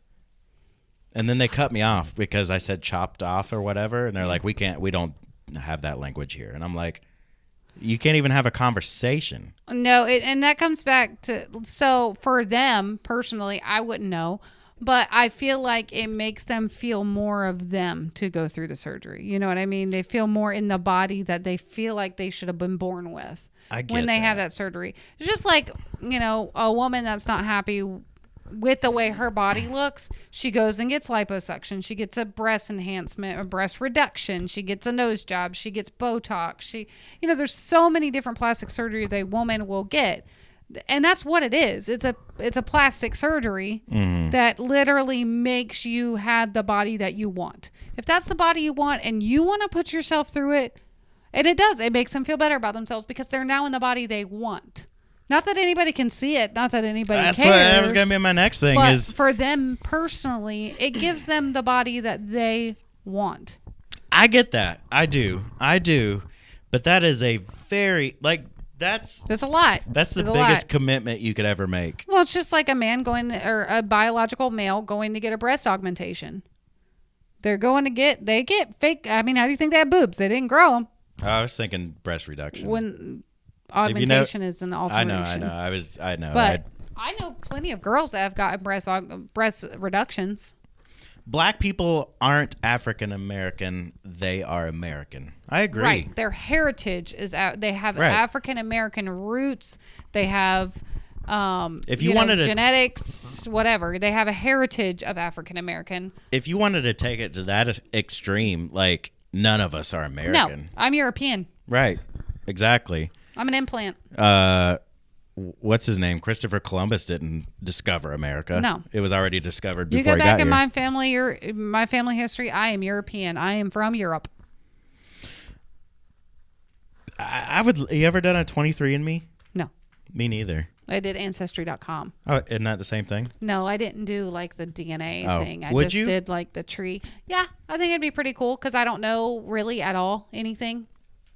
[SPEAKER 3] And then they cut me off because I said chopped off or whatever. And they're like, we don't have that language here. And I'm like, you can't even have a conversation.
[SPEAKER 4] No, and that comes back to, so for them personally, I wouldn't know, but I feel like it makes them feel more of them to go through the surgery. You know what I mean? They feel more in the body that they feel like they should have been born with when they have that surgery. It's just like, a woman that's not happy with the way her body looks, she goes and gets liposuction. She gets a breast enhancement, a breast reduction. She gets a nose job. She gets Botox. There's so many different plastic surgeries a woman will get. And that's what it is. It's a plastic surgery that literally makes you have the body that you want. If that's the body you want and you want to put yourself through it, And it does. It makes them feel better about themselves because they're now in the body they want. Not that anybody can see it. Not that anybody
[SPEAKER 3] That's
[SPEAKER 4] cares.
[SPEAKER 3] what that was going to be my next thing.
[SPEAKER 4] But
[SPEAKER 3] Is
[SPEAKER 4] for them personally, it gives them the body that they want.
[SPEAKER 3] I get that. I do. But that is a very, like, that's
[SPEAKER 4] a lot.
[SPEAKER 3] That's the
[SPEAKER 4] It's a
[SPEAKER 3] biggest
[SPEAKER 4] lot.
[SPEAKER 3] commitment you could ever make.
[SPEAKER 4] Well, it's just like a man or a biological male going to get a breast augmentation. They get fake. I mean, how do you think they have boobs? They didn't grow them.
[SPEAKER 3] I was thinking breast reduction.
[SPEAKER 4] When augmentation is an alteration.
[SPEAKER 3] I know.
[SPEAKER 4] But I know plenty of girls that have gotten breast reductions.
[SPEAKER 3] Black people aren't African American. They are American. I agree.
[SPEAKER 4] Right. Their heritage is out. They have
[SPEAKER 3] Right.
[SPEAKER 4] African American roots. They have
[SPEAKER 3] If you wanted to-
[SPEAKER 4] genetics, whatever. They have a heritage of African American.
[SPEAKER 3] If you wanted to take it to that extreme, like, none of us are American.
[SPEAKER 4] No, I'm European.
[SPEAKER 3] Right. Exactly.
[SPEAKER 4] I'm an implant.
[SPEAKER 3] What's his name? Christopher Columbus didn't discover America.
[SPEAKER 4] No.
[SPEAKER 3] It was already discovered
[SPEAKER 4] You
[SPEAKER 3] before
[SPEAKER 4] go
[SPEAKER 3] he got
[SPEAKER 4] back in
[SPEAKER 3] here.
[SPEAKER 4] my family history. I am European. I am from Europe.
[SPEAKER 3] I would. You ever done a 23andMe?
[SPEAKER 4] No,
[SPEAKER 3] Me neither.
[SPEAKER 4] I did Ancestry.com.
[SPEAKER 3] Oh, isn't that the same thing?
[SPEAKER 4] No, I didn't do like the DNA
[SPEAKER 3] Oh.
[SPEAKER 4] thing. I
[SPEAKER 3] Would
[SPEAKER 4] just
[SPEAKER 3] you?
[SPEAKER 4] did like the tree. Yeah, I think it'd be pretty cool because I don't know really at all anything.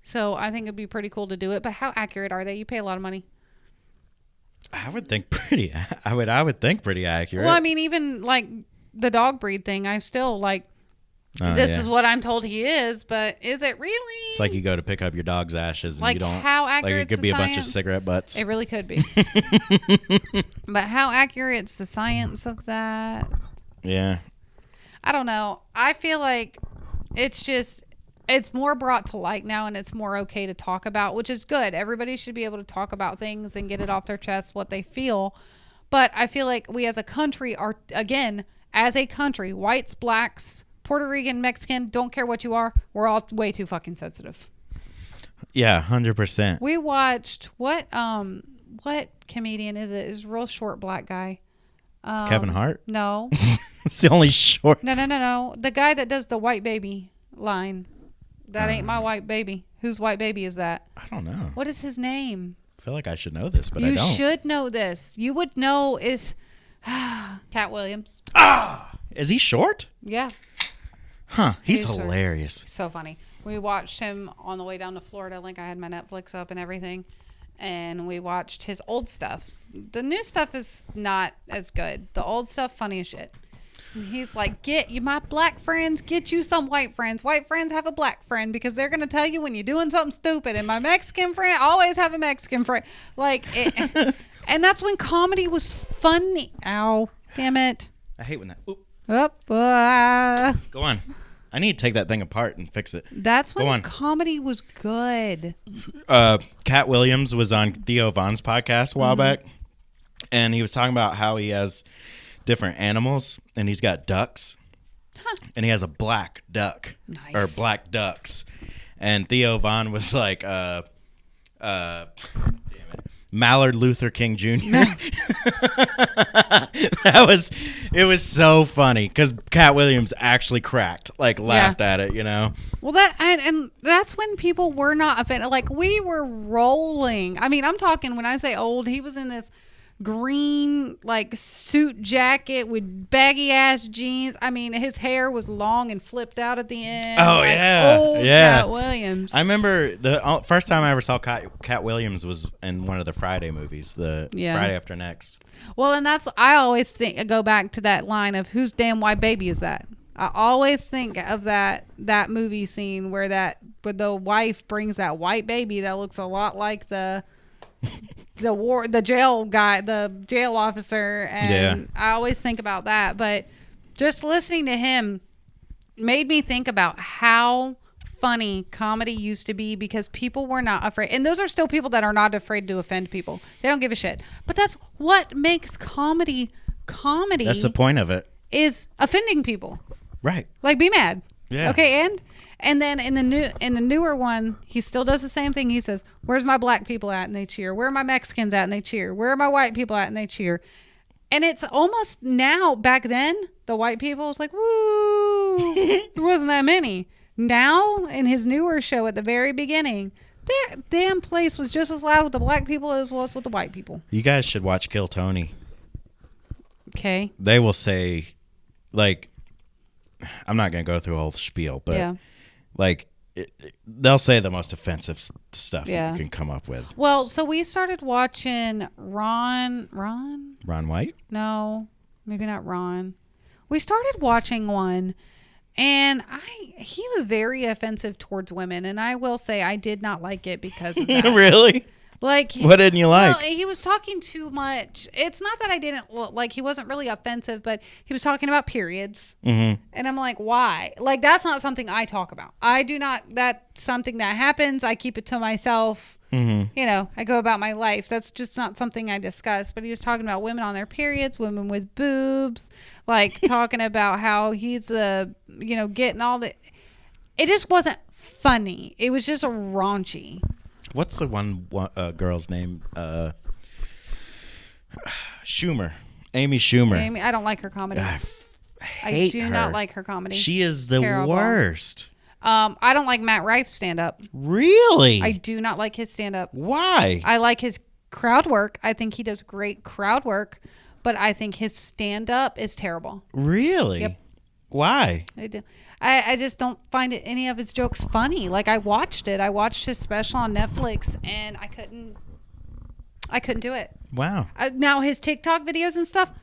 [SPEAKER 4] So I think it'd be pretty cool to do it. But how accurate are they? You pay a lot of money.
[SPEAKER 3] I would think pretty. I would think pretty accurate.
[SPEAKER 4] Well, I mean, even like the dog breed thing, I still like.
[SPEAKER 3] Oh,
[SPEAKER 4] This
[SPEAKER 3] yeah.
[SPEAKER 4] is what I'm told he is, but is it really?
[SPEAKER 3] It's like you go to pick up your dog's ashes and
[SPEAKER 4] Like,
[SPEAKER 3] you don't.
[SPEAKER 4] how
[SPEAKER 3] Like it
[SPEAKER 4] accurate's
[SPEAKER 3] could
[SPEAKER 4] the
[SPEAKER 3] be a bunch of
[SPEAKER 4] science?
[SPEAKER 3] cigarette butts.
[SPEAKER 4] It really could be. But how accurate's the science of that?
[SPEAKER 3] Yeah.
[SPEAKER 4] I don't know. I feel like it's more brought to light now and it's more okay to talk about, which is good. Everybody should be able to talk about things and get it off their chest, what they feel. But I feel like we as a country are, again, as a country, whites, blacks, Puerto Rican, Mexican, don't care what you are, we're all way too fucking sensitive.
[SPEAKER 3] Yeah, 100%.
[SPEAKER 4] We watched, what comedian is it? Is a real short black guy.
[SPEAKER 3] Kevin Hart?
[SPEAKER 4] No.
[SPEAKER 3] It's the only short.
[SPEAKER 4] No. The guy that does the white baby line. That ain't my white baby. Whose white baby is that?
[SPEAKER 3] I don't know.
[SPEAKER 4] What is his name?
[SPEAKER 3] I feel like I should know this, but I
[SPEAKER 4] You
[SPEAKER 3] don't.
[SPEAKER 4] should know this. You would know is Cat Williams.
[SPEAKER 3] Is he short?
[SPEAKER 4] Yeah.
[SPEAKER 3] Huh. He's
[SPEAKER 4] He's short.
[SPEAKER 3] hilarious.
[SPEAKER 4] So funny. We watched him on the way down to Florida. Like I had my Netflix up and everything. And we watched his old stuff. The new stuff is not as good. The old stuff, funny as shit. And he's like, get you my black friends, get you some white friends. White friends have a black friend because they're going to tell you when you're doing something stupid. And my Mexican friend, always have a Mexican friend. Like, and that's when comedy was funny. Ow. Damn it.
[SPEAKER 3] I hate when that. Oop.
[SPEAKER 4] Up.
[SPEAKER 3] Go on. I need to take that thing apart and fix it.
[SPEAKER 4] That's
[SPEAKER 3] Go
[SPEAKER 4] when
[SPEAKER 3] on.
[SPEAKER 4] comedy was good.
[SPEAKER 3] Cat Williams was on Theo Von's podcast a while
[SPEAKER 4] Mm-hmm.
[SPEAKER 3] back, and he was talking about how he has different animals, and he's got ducks, and he has a black duck,
[SPEAKER 4] Nice.
[SPEAKER 3] or black ducks, and Theo Von was like, damn it, Mallard Luther King Jr. It was so funny because Cat Williams actually cracked, like laughed at it, you know.
[SPEAKER 4] Well, that and that's when people were not offended. Like we were rolling. I mean, I'm talking when I say old, he was in this green like suit jacket with baggy ass jeans. I mean, his hair was long and flipped out at the end.
[SPEAKER 3] Oh,
[SPEAKER 4] like,
[SPEAKER 3] yeah.
[SPEAKER 4] old
[SPEAKER 3] Yeah.
[SPEAKER 4] Cat Williams.
[SPEAKER 3] I remember the first time I ever saw Cat Williams was in one of the Friday movies, the
[SPEAKER 4] Yeah.
[SPEAKER 3] Friday After Next.
[SPEAKER 4] Well, and that's I always go back to that line of whose damn white baby is that? I always think of that movie scene where the wife brings that white baby that looks a lot like the jail guy, the jail officer, and I always think about that. But just listening to him made me think about how funny comedy used to be because people were not afraid, and those are still people that are not afraid to offend people. They don't give a shit. But that's what makes comedy.
[SPEAKER 3] That's the point of it.
[SPEAKER 4] Is offending people.
[SPEAKER 3] Right.
[SPEAKER 4] Like be mad.
[SPEAKER 3] Yeah.
[SPEAKER 4] Okay, and then in the newer one, he still does the same thing. He says, "Where's my black people at?" and they cheer. "Where are my Mexicans at?" and they cheer. "Where are my white people at?" and they cheer. And it's almost now, back then, the white people was like, "Woo." There wasn't that many. Now, in his newer show at the very beginning, that damn place was just as loud with the black people as was with the white people.
[SPEAKER 3] You guys should watch Kill Tony.
[SPEAKER 4] Okay.
[SPEAKER 3] They will say, like, I'm not going to go through a whole spiel, but
[SPEAKER 4] Yeah.
[SPEAKER 3] like, they'll say the most offensive stuff
[SPEAKER 4] Yeah.
[SPEAKER 3] you can come up with.
[SPEAKER 4] Well, so we started watching Ron?
[SPEAKER 3] Ron White?
[SPEAKER 4] No, maybe not Ron. We started watching one, and he was very offensive towards women, and I will say I did not like it because of that.
[SPEAKER 3] Really?
[SPEAKER 4] Like,
[SPEAKER 3] What didn't you like?
[SPEAKER 4] Well, he was talking too much. It's not that I didn't like. He wasn't really offensive, but he was talking about periods, and I'm like, why? Like, that's not something I talk about. I do not. That's something that happens. I keep it to myself. You know, I go about my life. That's just not something I discuss. But he was talking about women on their periods, women with boobs, like talking about how he's getting all the. It just wasn't funny. It was just raunchy.
[SPEAKER 3] What's the one girl's name? Schumer. Amy Schumer.
[SPEAKER 4] I don't like her comedy.
[SPEAKER 3] I
[SPEAKER 4] I do
[SPEAKER 3] her.
[SPEAKER 4] not like her comedy.
[SPEAKER 3] She is the
[SPEAKER 4] Terrible.
[SPEAKER 3] worst.
[SPEAKER 4] I don't like Matt Rife's stand-up.
[SPEAKER 3] Really?
[SPEAKER 4] I do not like his stand-up.
[SPEAKER 3] Why?
[SPEAKER 4] I like his crowd work. I think he does great crowd work, but I think his stand-up is terrible.
[SPEAKER 3] Really?
[SPEAKER 4] Yep.
[SPEAKER 3] Why?
[SPEAKER 4] I just don't find any of his jokes funny. Like, I watched it. I watched his special on Netflix, and I couldn't do it.
[SPEAKER 3] Wow.
[SPEAKER 4] Now, his TikTok videos and stuff,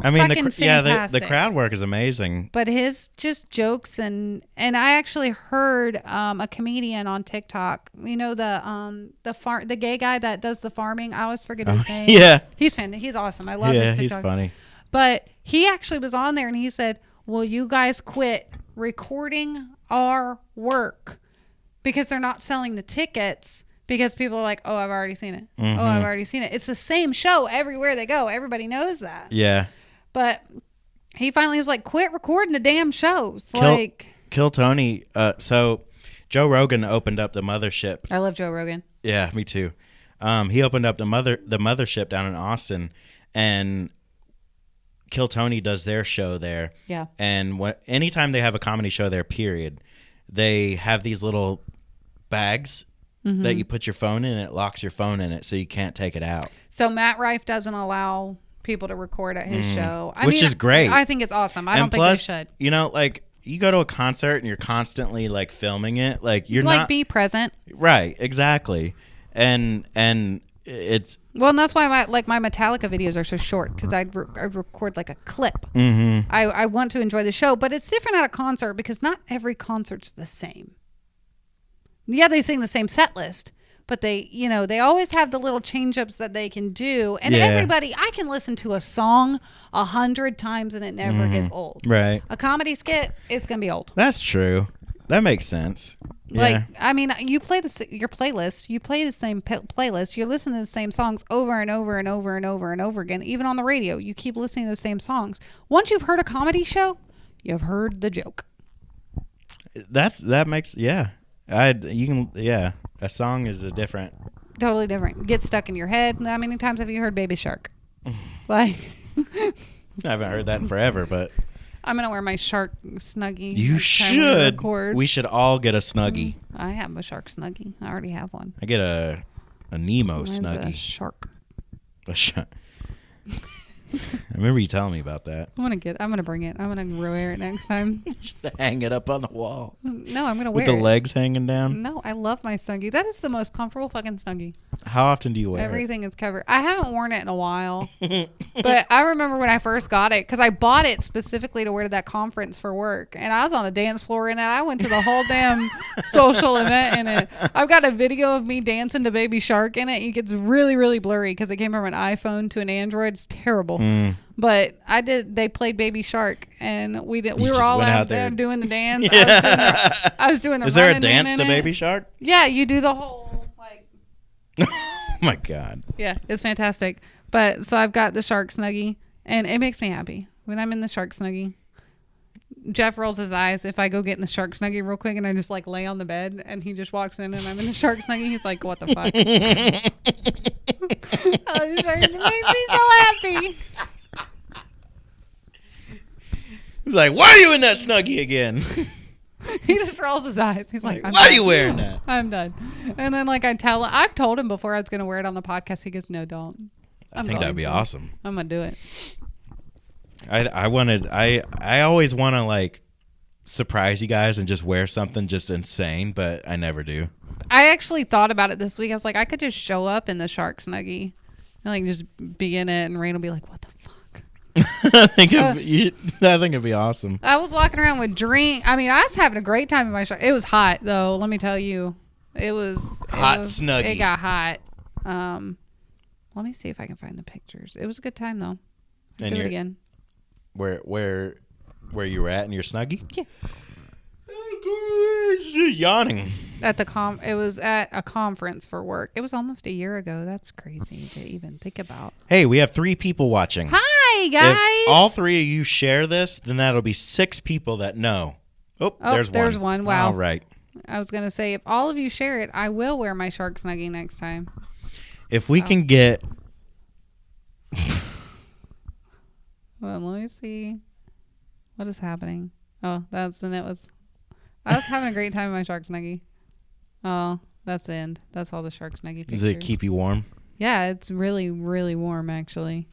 [SPEAKER 3] I mean,
[SPEAKER 4] fucking
[SPEAKER 3] the
[SPEAKER 4] fantastic.
[SPEAKER 3] crowd work is amazing.
[SPEAKER 4] but his just jokes and I actually heard a comedian on TikTok. You know, the gay guy that does the farming. I always forget his name.
[SPEAKER 3] Yeah.
[SPEAKER 4] He's awesome. I love his
[SPEAKER 3] he's
[SPEAKER 4] TikTok.
[SPEAKER 3] funny.
[SPEAKER 4] But he actually was on there and he said, "Will you guys quit recording our work because they're not selling the tickets?" Because people are like, "Oh, I've already seen it. Oh, I've already seen it." It's the same show everywhere they go. Everybody knows that.
[SPEAKER 3] Yeah.
[SPEAKER 4] But he finally was like, "Quit recording the damn shows."
[SPEAKER 3] Kill Tony. So Joe Rogan opened up the mothership.
[SPEAKER 4] I love Joe Rogan.
[SPEAKER 3] Yeah, me too. He opened up the mothership down in Austin, and Kill Tony does their show there.
[SPEAKER 4] Yeah.
[SPEAKER 3] And anytime they have a comedy show there, period, they have these little bags that you put your phone in. It locks your phone in it, so you can't take it out.
[SPEAKER 4] So Matt Rife doesn't allow people to record at his show,
[SPEAKER 3] Which is great.
[SPEAKER 4] I think it's awesome. I don't think
[SPEAKER 3] plus,
[SPEAKER 4] they should.
[SPEAKER 3] You know, like, you go to a concert and you're constantly like filming it, like you're
[SPEAKER 4] Like,
[SPEAKER 3] not
[SPEAKER 4] be present.
[SPEAKER 3] right. Exactly. And it's
[SPEAKER 4] Well, and that's why my Metallica videos are so short, because I record like a clip. I want to enjoy the show, but it's different at a concert because not every concert's the same. Yeah, they sing the same set list, but they always have the little change-ups that they can do. And I can listen to a song 100 times and it never gets old.
[SPEAKER 3] right.
[SPEAKER 4] A comedy skit, it's going to be old.
[SPEAKER 3] That's true. That makes sense. Yeah.
[SPEAKER 4] Like, I mean, you play your playlist. You play the same playlist. You listen to the same songs over and over and over and over and over again. Even on the radio, you keep listening to the same songs. Once you've heard a comedy show, you've heard the joke.
[SPEAKER 3] That makes a song is a different.
[SPEAKER 4] Totally different. Get stuck in your head. How many times have you heard Baby Shark? Like,
[SPEAKER 3] I haven't heard that in forever, but
[SPEAKER 4] I'm gonna wear my shark snuggie.
[SPEAKER 3] you
[SPEAKER 4] next time we
[SPEAKER 3] should.
[SPEAKER 4] record.
[SPEAKER 3] We should all get a snuggie.
[SPEAKER 4] I have a shark snuggie. I already have one.
[SPEAKER 3] I get a Nemo
[SPEAKER 4] Mine's a
[SPEAKER 3] snuggie.
[SPEAKER 4] shark.
[SPEAKER 3] I remember you telling me about that.
[SPEAKER 4] I'm gonna bring it. I'm gonna wear it next time.
[SPEAKER 3] Hang it up on the wall
[SPEAKER 4] No, I'm gonna wear
[SPEAKER 3] with the
[SPEAKER 4] it.
[SPEAKER 3] legs hanging down.
[SPEAKER 4] No, I love my snuggie. That is the most comfortable fucking snuggie.
[SPEAKER 3] How often do you wear
[SPEAKER 4] Everything is covered. I haven't worn it in a while, but I remember when I first got it because I bought it specifically to wear to that conference for work, and I was on the dance floor in it. I went to the whole damn social event in it. I've got a video of me dancing to Baby Shark in it. It gets really, really blurry because it came from an iPhone to an Android. It's terrible. But they played Baby Shark, and we were
[SPEAKER 3] just
[SPEAKER 4] all
[SPEAKER 3] went
[SPEAKER 4] out
[SPEAKER 3] out there.
[SPEAKER 4] there doing the dance.
[SPEAKER 3] Yeah.
[SPEAKER 4] I was doing the
[SPEAKER 3] Is there a
[SPEAKER 4] running man
[SPEAKER 3] dance
[SPEAKER 4] in
[SPEAKER 3] to
[SPEAKER 4] it.
[SPEAKER 3] Baby Shark?
[SPEAKER 4] Yeah, you do the whole like.
[SPEAKER 3] Oh my God.
[SPEAKER 4] Yeah, it's fantastic. But so I've got the shark snuggie, and it makes me happy when I'm in the shark snuggie. Jeff rolls his eyes if I go get in the shark snuggie real quick, and I just like lay on the bed, and he just walks in, and I'm in the shark snuggie. He's like, "What the fuck?" It makes me so happy.
[SPEAKER 3] He's like, "Why are you in that snuggie again?"
[SPEAKER 4] He just rolls his eyes. He's like,
[SPEAKER 3] Why are you wearing that?
[SPEAKER 4] I'm done. And then like I've told him before I was going to wear it on the podcast. He goes, no, don't.
[SPEAKER 3] I think that'd be awesome.
[SPEAKER 4] I'm going to do it.
[SPEAKER 3] I always want to like surprise you guys and just wear something just insane, but I never do.
[SPEAKER 4] I actually thought about it this week. I was like, I could just show up in the shark snuggie and like just be in it, and Rain will be like, what the fuck?
[SPEAKER 3] I think it'd be awesome.
[SPEAKER 4] I was walking around with drink. I mean, I was having a great time in my shark. It was hot though. Let me tell you, it was
[SPEAKER 3] snuggie.
[SPEAKER 4] It got hot. Let me see if I can find the pictures. It was a good time though.
[SPEAKER 3] And
[SPEAKER 4] do it again.
[SPEAKER 3] Where you were at in your snuggie?
[SPEAKER 4] Yeah.
[SPEAKER 3] Yawning.
[SPEAKER 4] It was at a conference for work. It was almost a year ago. That's crazy to even think about.
[SPEAKER 3] Hey, we have 3 people watching.
[SPEAKER 4] Hi guys.
[SPEAKER 3] If all 3 of you share this, then that'll be 6 people that know. Oh, there's one.
[SPEAKER 4] Wow.
[SPEAKER 3] All right.
[SPEAKER 4] I was gonna say, if all of you share it, I will wear my shark snuggie next time.
[SPEAKER 3] If we can get
[SPEAKER 4] Well, let me see. What is happening? Oh, I was having a great time in my shark snuggie. Oh, that's the end. That's all the shark snuggie pictures.
[SPEAKER 3] Does it keep you warm?
[SPEAKER 4] Yeah, it's really, really warm actually.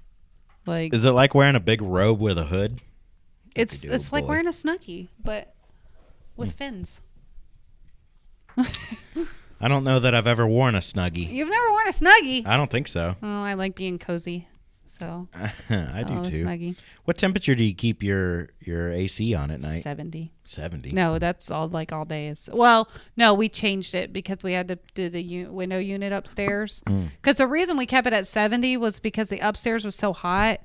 [SPEAKER 4] Like,
[SPEAKER 3] is it like wearing a big robe with a hood?
[SPEAKER 4] It's like wearing a snuggie, but with fins.
[SPEAKER 3] I don't know that I've ever worn a snuggie.
[SPEAKER 4] You've never worn a snuggie?
[SPEAKER 3] I don't think so.
[SPEAKER 4] Oh, I like being cozy. So
[SPEAKER 3] I do too.
[SPEAKER 4] Snuggie.
[SPEAKER 3] What temperature do you keep your AC on at night?
[SPEAKER 4] 70.
[SPEAKER 3] 70.
[SPEAKER 4] No, that's all days. Well, no, we changed it because we had to do the window unit upstairs. Because the reason we kept it at 70 was because the upstairs was so hot.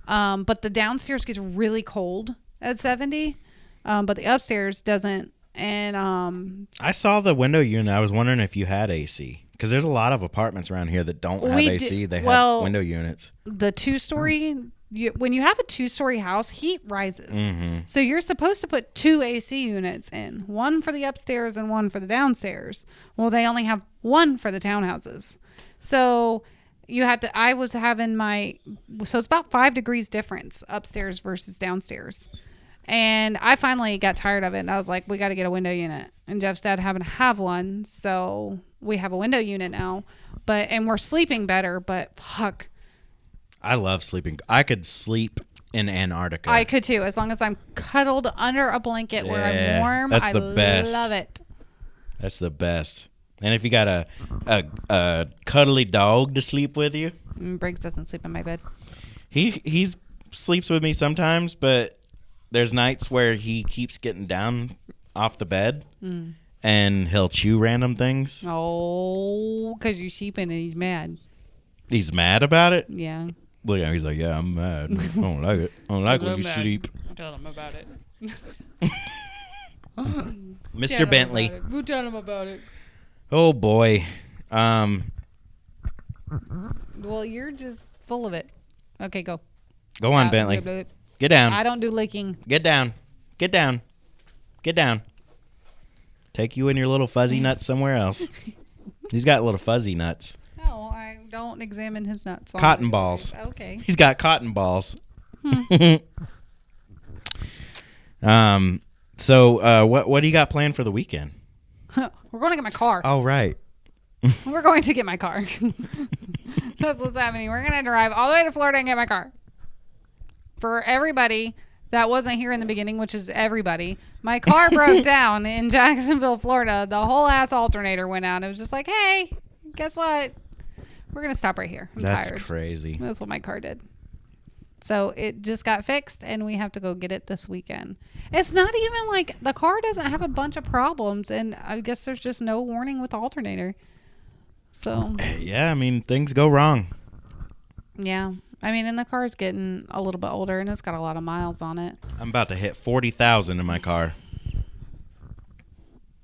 [SPEAKER 4] But the downstairs gets really cold at 70. But the upstairs doesn't. And
[SPEAKER 3] I saw the window unit. I was wondering if you had AC. Because there's a lot of apartments around here that don't have AC. They have window units.
[SPEAKER 4] The 2-story, when you have a 2-story house, heat rises.
[SPEAKER 3] Mm-hmm.
[SPEAKER 4] So you're supposed to put 2 AC units in, one for the upstairs and one for the downstairs. Well, they only have one for the townhouses. So I was having so it's about 5 degrees difference upstairs versus downstairs. And I finally got tired of it, and I was like, we got to get a window unit. And Jeff's dad happened to have one, so we have a window unit now. And we're sleeping better, but fuck.
[SPEAKER 3] I love sleeping. I could sleep in Antarctica.
[SPEAKER 4] I could too, as long as I'm cuddled under a blanket where I'm warm.
[SPEAKER 3] That's the best.
[SPEAKER 4] I love it.
[SPEAKER 3] That's the best. And if you got a cuddly dog to sleep with you.
[SPEAKER 4] Briggs doesn't sleep in my bed.
[SPEAKER 3] He sleeps with me sometimes, but there's nights where he keeps getting down off the bed and he'll chew random things.
[SPEAKER 4] Oh, because you're sheeping and he's mad.
[SPEAKER 3] He's mad about it?
[SPEAKER 4] Yeah.
[SPEAKER 3] Look at him. He's like, yeah, I'm mad. I don't like it. I don't like when you sleep.
[SPEAKER 4] Tell him about it.
[SPEAKER 3] Mr. Bentley.
[SPEAKER 4] Go tell him about it.
[SPEAKER 3] Oh, boy.
[SPEAKER 4] Well, you're just full of it. Okay, go.
[SPEAKER 3] Go on, Bentley. Get down.
[SPEAKER 4] I don't do licking.
[SPEAKER 3] Get down. Get down. Get down. Take you and your little fuzzy nuts somewhere else. He's got little fuzzy nuts.
[SPEAKER 4] No, I don't examine his nuts.
[SPEAKER 3] Cotton balls.
[SPEAKER 4] Okay.
[SPEAKER 3] He's got cotton balls. So what do you got planned for the weekend?
[SPEAKER 4] We're going to get my car.
[SPEAKER 3] Oh, right.
[SPEAKER 4] We're going to get my car. That's what's happening. We're going to drive all the way to Florida and get my car. For everybody that wasn't here in the beginning, which is everybody, my car broke down in Jacksonville, Florida. The whole ass alternator went out. It was just like, hey, guess what? We're going to stop right here. I'm tired.
[SPEAKER 3] That's crazy.
[SPEAKER 4] That's what my car did. So it just got fixed, and we have to go get it this weekend. It's not even like the car doesn't have a bunch of problems, and I guess there's just no warning with the alternator. So
[SPEAKER 3] yeah, I mean, things go wrong.
[SPEAKER 4] Yeah. I mean, and the car's getting a little bit older, and it's got a lot of miles on it.
[SPEAKER 3] I'm about to hit 40,000 in my car.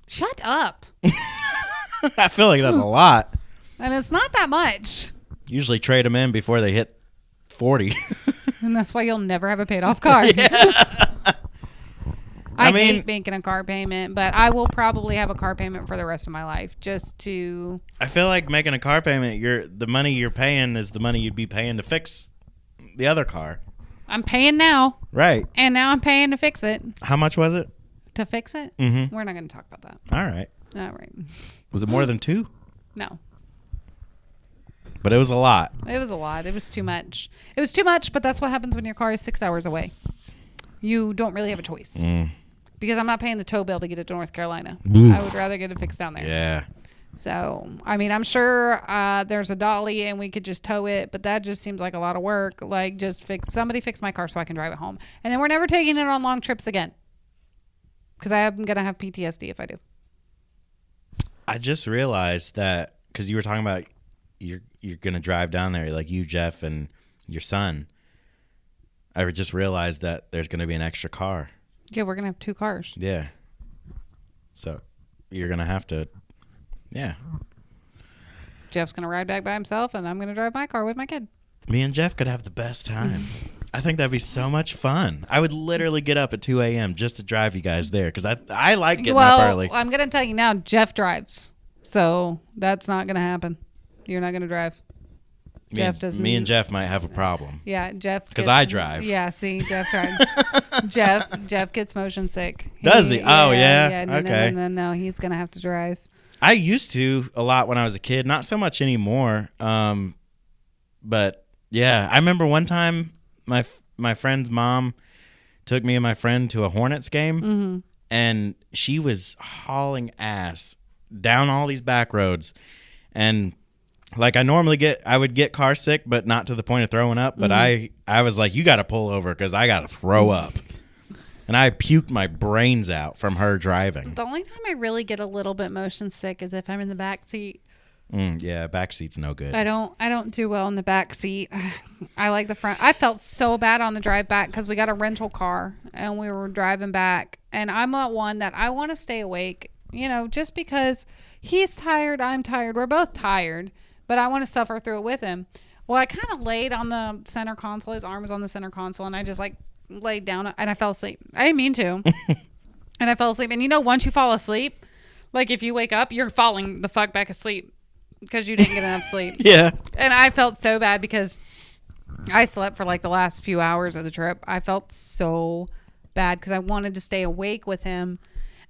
[SPEAKER 4] Shut up.
[SPEAKER 3] I feel like that's a lot.
[SPEAKER 4] And it's not that much.
[SPEAKER 3] Usually trade them in before they hit 40.
[SPEAKER 4] And that's why you'll never have a paid off car. I hate making a car payment, but I will probably have a car payment for the rest of my life just to...
[SPEAKER 3] I feel like making a car payment, the money you're paying is the money you'd be paying to fix the other car.
[SPEAKER 4] I'm paying now.
[SPEAKER 3] Right.
[SPEAKER 4] And now I'm paying to fix it.
[SPEAKER 3] How much was it?
[SPEAKER 4] to fix it.
[SPEAKER 3] Mm-hmm.
[SPEAKER 4] We're not going to talk about that.
[SPEAKER 3] All right.
[SPEAKER 4] All right.
[SPEAKER 3] Was it more than 2?
[SPEAKER 4] No.
[SPEAKER 3] But it was a lot.
[SPEAKER 4] It was a lot. It was too much. It was too much, but that's what happens when your car is 6 hours away. You don't really have a choice. Because I'm not paying the tow bill to get it to North Carolina.
[SPEAKER 3] Oof.
[SPEAKER 4] I would rather get it fixed down there.
[SPEAKER 3] Yeah.
[SPEAKER 4] So, I mean, I'm sure there's a dolly and we could just tow it, but that just seems like a lot of work. Like, just somebody fix my car so I can drive it home. And then we're never taking it on long trips again. Because I'm going to have PTSD if I do.
[SPEAKER 3] I just realized that because you were talking about you're going to drive down there, like you, Jeff, and your son. I just realized that there's going to be an extra car.
[SPEAKER 4] Yeah, we're going to have 2 cars.
[SPEAKER 3] Yeah. So you're going to have to, yeah.
[SPEAKER 4] Jeff's going to ride back by himself, and I'm going to drive my car with my kid.
[SPEAKER 3] Me and Jeff could have the best time. I think that'd be so much fun. I would literally get up at 2 a.m. just to drive you guys there because I like getting up early.
[SPEAKER 4] I'm going to tell you now, Jeff drives. So that's not going to happen. You're not going to drive. Jeff doesn't.
[SPEAKER 3] Me and Jeff might have a problem.
[SPEAKER 4] Yeah, Jeff.
[SPEAKER 3] Because I drive.
[SPEAKER 4] Yeah, see, Jeff drives. Jeff gets motion sick.
[SPEAKER 3] Does he? Oh, yeah? Okay.
[SPEAKER 4] No, he's going to have to drive.
[SPEAKER 3] I used to a lot when I was a kid. Not so much anymore. But, yeah. I remember one time my friend's mom took me and my friend to a Hornets game.
[SPEAKER 4] Mm-hmm.
[SPEAKER 3] And she was hauling ass down all these back roads. And like I would get car sick, but not to the point of throwing up. But I was like, you got to pull over because I got to throw up. And I puked my brains out from her driving.
[SPEAKER 4] The only time I really get a little bit motion sick is if I'm in the back seat.
[SPEAKER 3] Yeah, back seat's no good.
[SPEAKER 4] I don't do well in the back seat. I like the front. I felt so bad on the drive back because we got a rental car and we were driving back. And I'm not one that I want to stay awake, just because he's tired, I'm tired. We're both tired, but I want to suffer through it with him. Well, I kind of laid on the center console. His arm was on the center console, and I just laid down and I fell asleep. I didn't mean to. And I fell asleep. And once you fall asleep, like if you wake up, you're falling the fuck back asleep. Because you didn't get enough sleep.
[SPEAKER 3] Yeah.
[SPEAKER 4] And I felt so bad because I slept for the last few hours of the trip. I felt so bad because I wanted to stay awake with him.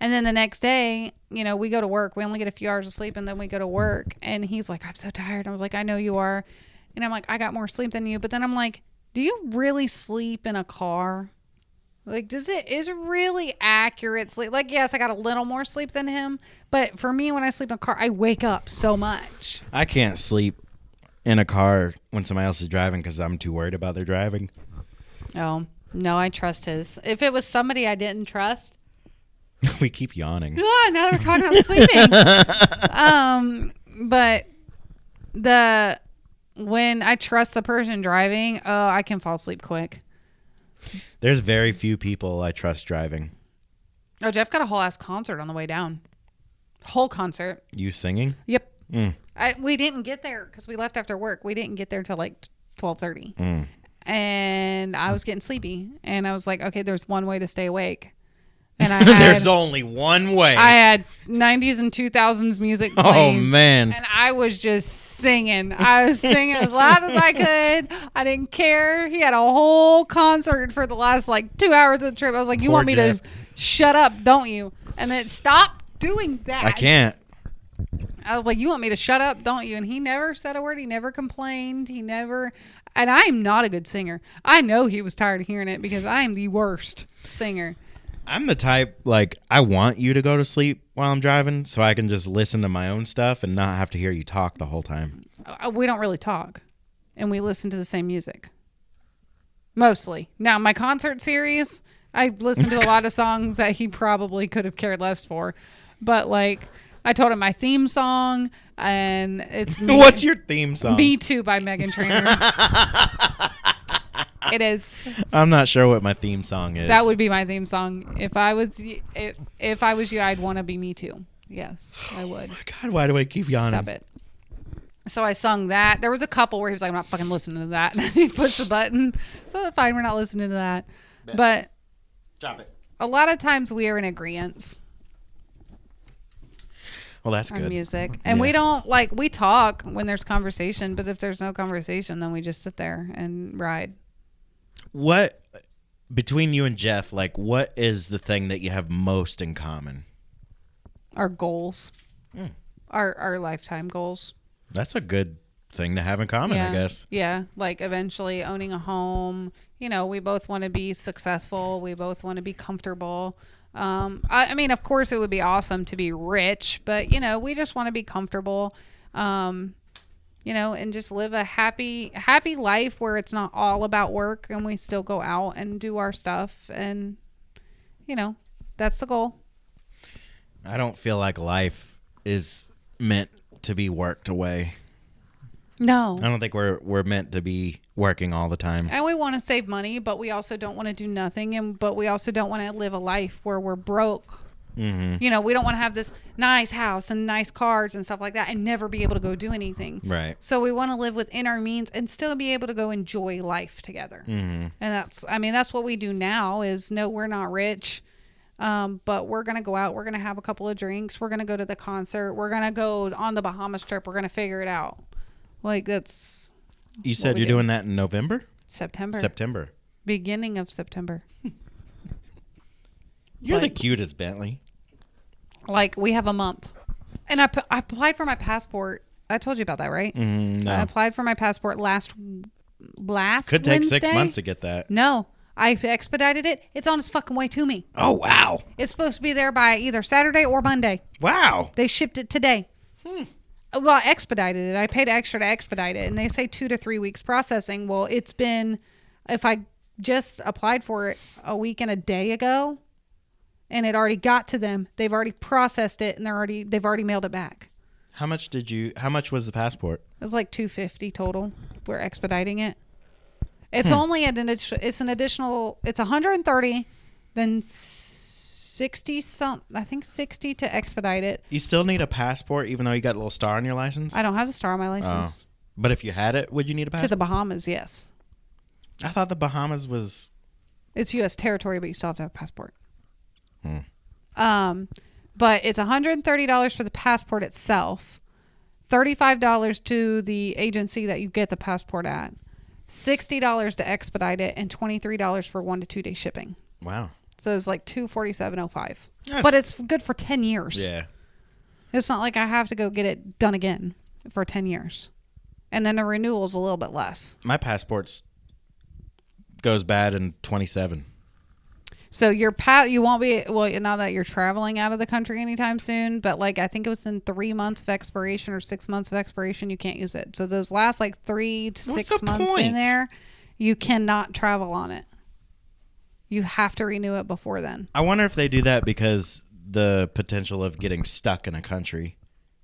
[SPEAKER 4] And then the next day, we go to work. We only get a few hours of sleep and then we go to work. And he's like, I'm so tired. I was like, I know you are. And I'm like, I got more sleep than you. But then I'm like, do you really sleep in a car? Is it really accurate sleep? Yes, I got a little more sleep than him. But for me, when I sleep in a car, I wake up so much.
[SPEAKER 3] I can't sleep in a car when somebody else is driving because I'm too worried about their driving.
[SPEAKER 4] Oh, no, I trust his. If it was somebody I didn't trust.
[SPEAKER 3] We keep yawning.
[SPEAKER 4] Yeah, now we're talking about sleeping. But when I trust the person driving, I can fall asleep quick.
[SPEAKER 3] There's very few people I trust driving.
[SPEAKER 4] Oh, Jeff got a whole ass concert on the way down. Whole concert.
[SPEAKER 3] You singing?
[SPEAKER 4] Yep. We didn't get there because we left after work. We didn't get there till 12:30. And I was getting sleepy. And I was like, okay, there's one way to stay awake. And I had,
[SPEAKER 3] there's only one way.
[SPEAKER 4] I had 90s and 2000s music playing.
[SPEAKER 3] Oh, man.
[SPEAKER 4] And I was just singing. I was singing as loud as I could. I didn't care. He had a whole concert for the last 2 hours of the trip. I was like, you
[SPEAKER 3] Poor
[SPEAKER 4] want me
[SPEAKER 3] Jeff.
[SPEAKER 4] to shut up, don't you? And then stop doing that.
[SPEAKER 3] I can't.
[SPEAKER 4] I was like, you want me to shut up, don't you? And he never said a word. He never complained. And I'm not a good singer. I know he was tired of hearing it because I am the worst singer.
[SPEAKER 3] I'm the type, I want you to go to sleep while I'm driving so I can just listen to my own stuff and not have to hear you talk the whole time.
[SPEAKER 4] We don't really talk. And we listen to the same music. Mostly. Now, my concert series, I listen to a lot of songs that he probably could have cared less for. But, I told him my theme song, and it's...
[SPEAKER 3] What's your theme song?
[SPEAKER 4] Me Too by Meghan Trainor. It is.
[SPEAKER 3] I'm not sure what my theme song is.
[SPEAKER 4] That would be my theme song. If I was you, I'd want to be Me Too. Yes, I would.
[SPEAKER 3] Oh my God, why do I keep yawning?
[SPEAKER 4] Stop it. So I sung that. There was a couple where he was like, I'm not fucking listening to that. And he pushed the button. So that's fine. We're not listening to that. Yeah. But
[SPEAKER 3] stop it.
[SPEAKER 4] A lot of times we are in agreement.
[SPEAKER 3] Well, that's
[SPEAKER 4] on
[SPEAKER 3] good.
[SPEAKER 4] Music. And we don't we talk when there's conversation, but if there's no conversation, then we just sit there and ride.
[SPEAKER 3] What between you and Jeff, like, what is the thing that you have most in common?
[SPEAKER 4] Our goals. Our lifetime goals.
[SPEAKER 3] That's a good thing to have in common, I guess.
[SPEAKER 4] Yeah, like eventually owning a home. You know, we both want to be successful. We both want to be comfortable. I mean, of course, it would be awesome to be rich, but, you know, we just want to be comfortable, you know, and just live a happy life where it's not all about work and we still go out and do our stuff. And, you know, that's the goal.
[SPEAKER 3] I don't feel like life is meant to be worked away.
[SPEAKER 4] No.
[SPEAKER 3] I don't think we're meant to be working all the time.
[SPEAKER 4] And we want to save money, but we also don't want to do nothing. But we also don't want to live a life where we're broke. Mm-hmm. You know, we don't want to have this nice house and nice cars and stuff like that and never be able to go do anything.
[SPEAKER 3] Right.
[SPEAKER 4] So we want to live within our means and still be able to go enjoy life together. Mm-hmm. And that's what we do now is, no, we're not rich. But we're going to go out. We're going to have a couple of drinks. We're going to go to the concert. We're going to go on the Bahamas trip. We're going to figure it out. Like, that's...
[SPEAKER 3] You said you're doing that in November?
[SPEAKER 4] September. Beginning of September.
[SPEAKER 3] You're the cutest, Bentley.
[SPEAKER 4] Like, we have a month. And I applied for my passport. I told you about that, right?
[SPEAKER 3] No.
[SPEAKER 4] I applied for my passport last
[SPEAKER 3] Could take
[SPEAKER 4] Wednesday.
[SPEAKER 3] 6 months to get that.
[SPEAKER 4] No. I expedited it. It's on its fucking way to me.
[SPEAKER 3] Oh, wow.
[SPEAKER 4] It's supposed to be there by either Saturday or Monday.
[SPEAKER 3] Wow.
[SPEAKER 4] They shipped it today. Well, I expedited it. I paid extra to expedite it. And they say 2 to 3 weeks processing. Well, it's been, if I just applied for it a week and a day ago and it already got to them, they've already processed it and they've already mailed it back.
[SPEAKER 3] How much was the passport?
[SPEAKER 4] It was like $250 total. We're expediting it. It's only it's an additional, it's 130, then 60 I think 60 to expedite it.
[SPEAKER 3] You still need a passport even though you got a little star on your license?
[SPEAKER 4] I don't have the star on my license.
[SPEAKER 3] Oh. But if you had it, would you need a passport?
[SPEAKER 4] To the Bahamas, yes.
[SPEAKER 3] I thought the Bahamas was...
[SPEAKER 4] It's U.S. territory, but you still have to have a passport. But it's $130 for the passport itself, $35 to the agency that you get the passport at, $60 to expedite it, and $23 for 1 to 2 day shipping.
[SPEAKER 3] Wow.
[SPEAKER 4] So it's like $247.05. But it's good for 10 years.
[SPEAKER 3] Yeah.
[SPEAKER 4] It's not like I have to go get it done again for 10 years. And then the renewal is a little bit less.
[SPEAKER 3] My passport goes bad in 27.
[SPEAKER 4] So you won't be, well, not that you're traveling out of the country anytime soon, but like I think it was in 3 months of expiration or 6 months of expiration, you can't use it. So those last like 3 to 6 months in there, you cannot travel on it. You have to renew it before then.
[SPEAKER 3] I wonder if they do that because the potential of getting stuck in a country,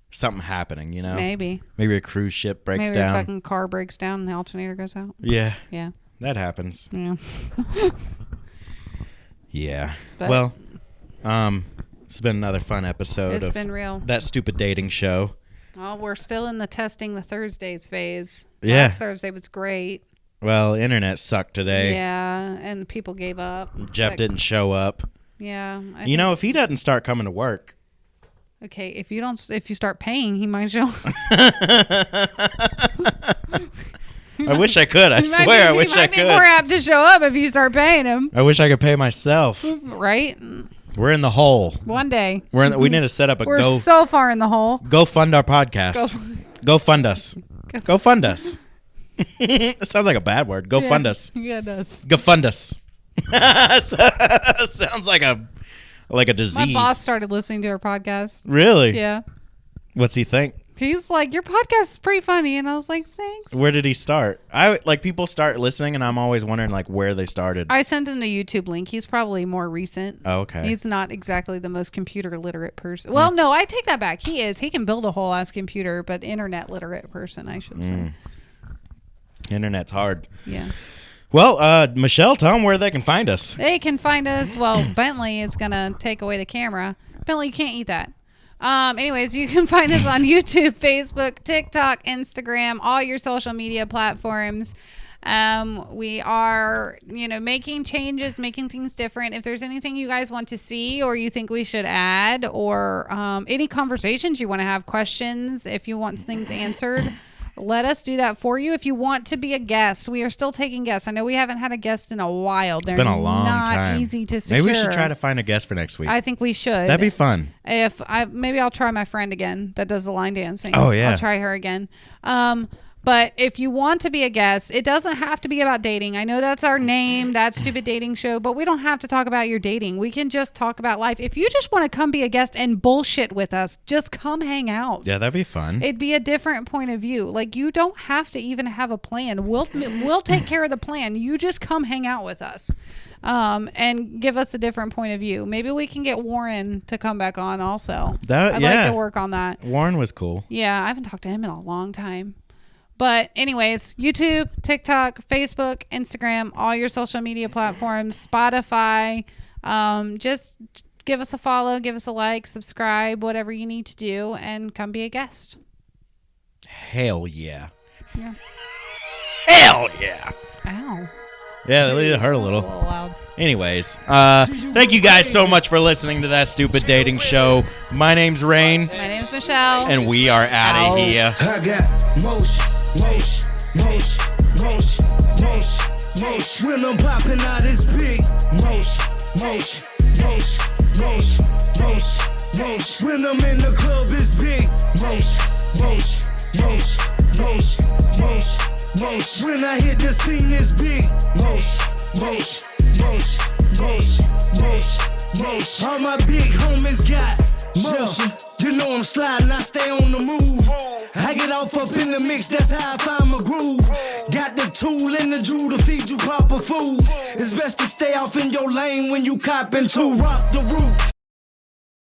[SPEAKER 3] something happening, you know?
[SPEAKER 4] Maybe
[SPEAKER 3] a cruise ship breaks
[SPEAKER 4] Maybe
[SPEAKER 3] down.
[SPEAKER 4] Maybe a fucking car breaks down and the alternator goes out.
[SPEAKER 3] Yeah.
[SPEAKER 4] Yeah.
[SPEAKER 3] That happens.
[SPEAKER 4] Yeah.
[SPEAKER 3] Yeah.
[SPEAKER 4] But,
[SPEAKER 3] well, it's been another fun episode.
[SPEAKER 4] It's been real.
[SPEAKER 3] That stupid dating show.
[SPEAKER 4] Oh, we're still in the testing the Thursdays phase.
[SPEAKER 3] Yeah.
[SPEAKER 4] Last Thursday was great.
[SPEAKER 3] Well, internet sucked today.
[SPEAKER 4] Yeah, and people gave up.
[SPEAKER 3] Jeff didn't show up.
[SPEAKER 4] Yeah.
[SPEAKER 3] You know, if he doesn't start coming to work.
[SPEAKER 4] Okay, if you start paying, he might show.
[SPEAKER 3] I wish I could. I swear, I wish I could.
[SPEAKER 4] He might be more apt to show up if you start paying him.
[SPEAKER 3] I wish I could pay myself.
[SPEAKER 4] Right?
[SPEAKER 3] We're in the hole.
[SPEAKER 4] One day.
[SPEAKER 3] We need to set up a
[SPEAKER 4] We're so far in the hole.
[SPEAKER 3] Go fund our podcast. Go fund us. Go fund us. It sounds like a bad word. Go fund us.
[SPEAKER 4] Yeah, it does.
[SPEAKER 3] Go fund us. Sounds like a disease.
[SPEAKER 4] My boss started listening to our podcast.
[SPEAKER 3] Really?
[SPEAKER 4] Yeah.
[SPEAKER 3] What's he think?
[SPEAKER 4] He's like, your podcast is pretty funny, and I was like, thanks.
[SPEAKER 3] Where did he start? People start listening, and I'm always wondering where they started.
[SPEAKER 4] I sent him the YouTube link. He's probably more recent.
[SPEAKER 3] Oh, okay.
[SPEAKER 4] He's not exactly the most computer literate person. Well, no, I take that back. He is. He can build a whole ass computer, but internet literate person, I should say.
[SPEAKER 3] Internet's hard.
[SPEAKER 4] Yeah.
[SPEAKER 3] Well, Michelle, tell them where they can find us.
[SPEAKER 4] They can find us. Well, Bentley is gonna take away the camera. Bentley, you can't eat that. Anyways, you can find us on YouTube, Facebook, TikTok, Instagram, all your social media platforms. We are, making changes, making things different. If there's anything you guys want to see or you think we should add or any conversations you want to have, questions, if you want things answered, let us do that for you. If you want to be a guest, we are still taking guests. I know we haven't had a guest in a while. They're
[SPEAKER 3] been a long
[SPEAKER 4] not
[SPEAKER 3] time.
[SPEAKER 4] easy to secure.
[SPEAKER 3] Maybe we should try to find a guest for next week.
[SPEAKER 4] I think we should.
[SPEAKER 3] That'd be fun.
[SPEAKER 4] Maybe I'll try my friend again that does the line dancing.
[SPEAKER 3] Oh, yeah.
[SPEAKER 4] I'll try her again. But if you want to be a guest, it doesn't have to be about dating. I know that's our name, that stupid dating show, but we don't have to talk about your dating. We can just talk about life. If you just want to come be a guest and bullshit with us, just come hang out.
[SPEAKER 3] Yeah, that'd be fun.
[SPEAKER 4] It'd be a different point of view. Like, you don't have to even have a plan. We'll take care of the plan. You just come hang out with us. And give us a different point of view. Maybe we can get Warren to come back on also. I'd like to work on that.
[SPEAKER 3] Warren was cool.
[SPEAKER 4] Yeah, I haven't talked to him in a long time. But anyways, YouTube, TikTok, Facebook, Instagram, all your social media platforms, Spotify. Just give us a follow, give us a like, subscribe, whatever you need to do, and come be a guest.
[SPEAKER 3] Hell yeah.
[SPEAKER 4] Yeah.
[SPEAKER 3] Hell yeah.
[SPEAKER 4] Ow.
[SPEAKER 3] Yeah, it hurt a little.
[SPEAKER 4] A little loud.
[SPEAKER 3] Anyways, thank you guys so much for listening to that stupid dating show. My name's Rain.
[SPEAKER 4] My name's Michelle.
[SPEAKER 3] And we are out of here.
[SPEAKER 5] I got motion. When I'm popping out, it's big. Motion. When I'm in the club, it's big. Motion. When I hit the scene, it's big. Motion. All my big homies got motion. You know I'm sliding, I stay on the move. I get off up in the mix, that's how I find my groove. Got the tool and the jewel to feed you proper food. It's best to stay off in your lane when you copping to rock the roof.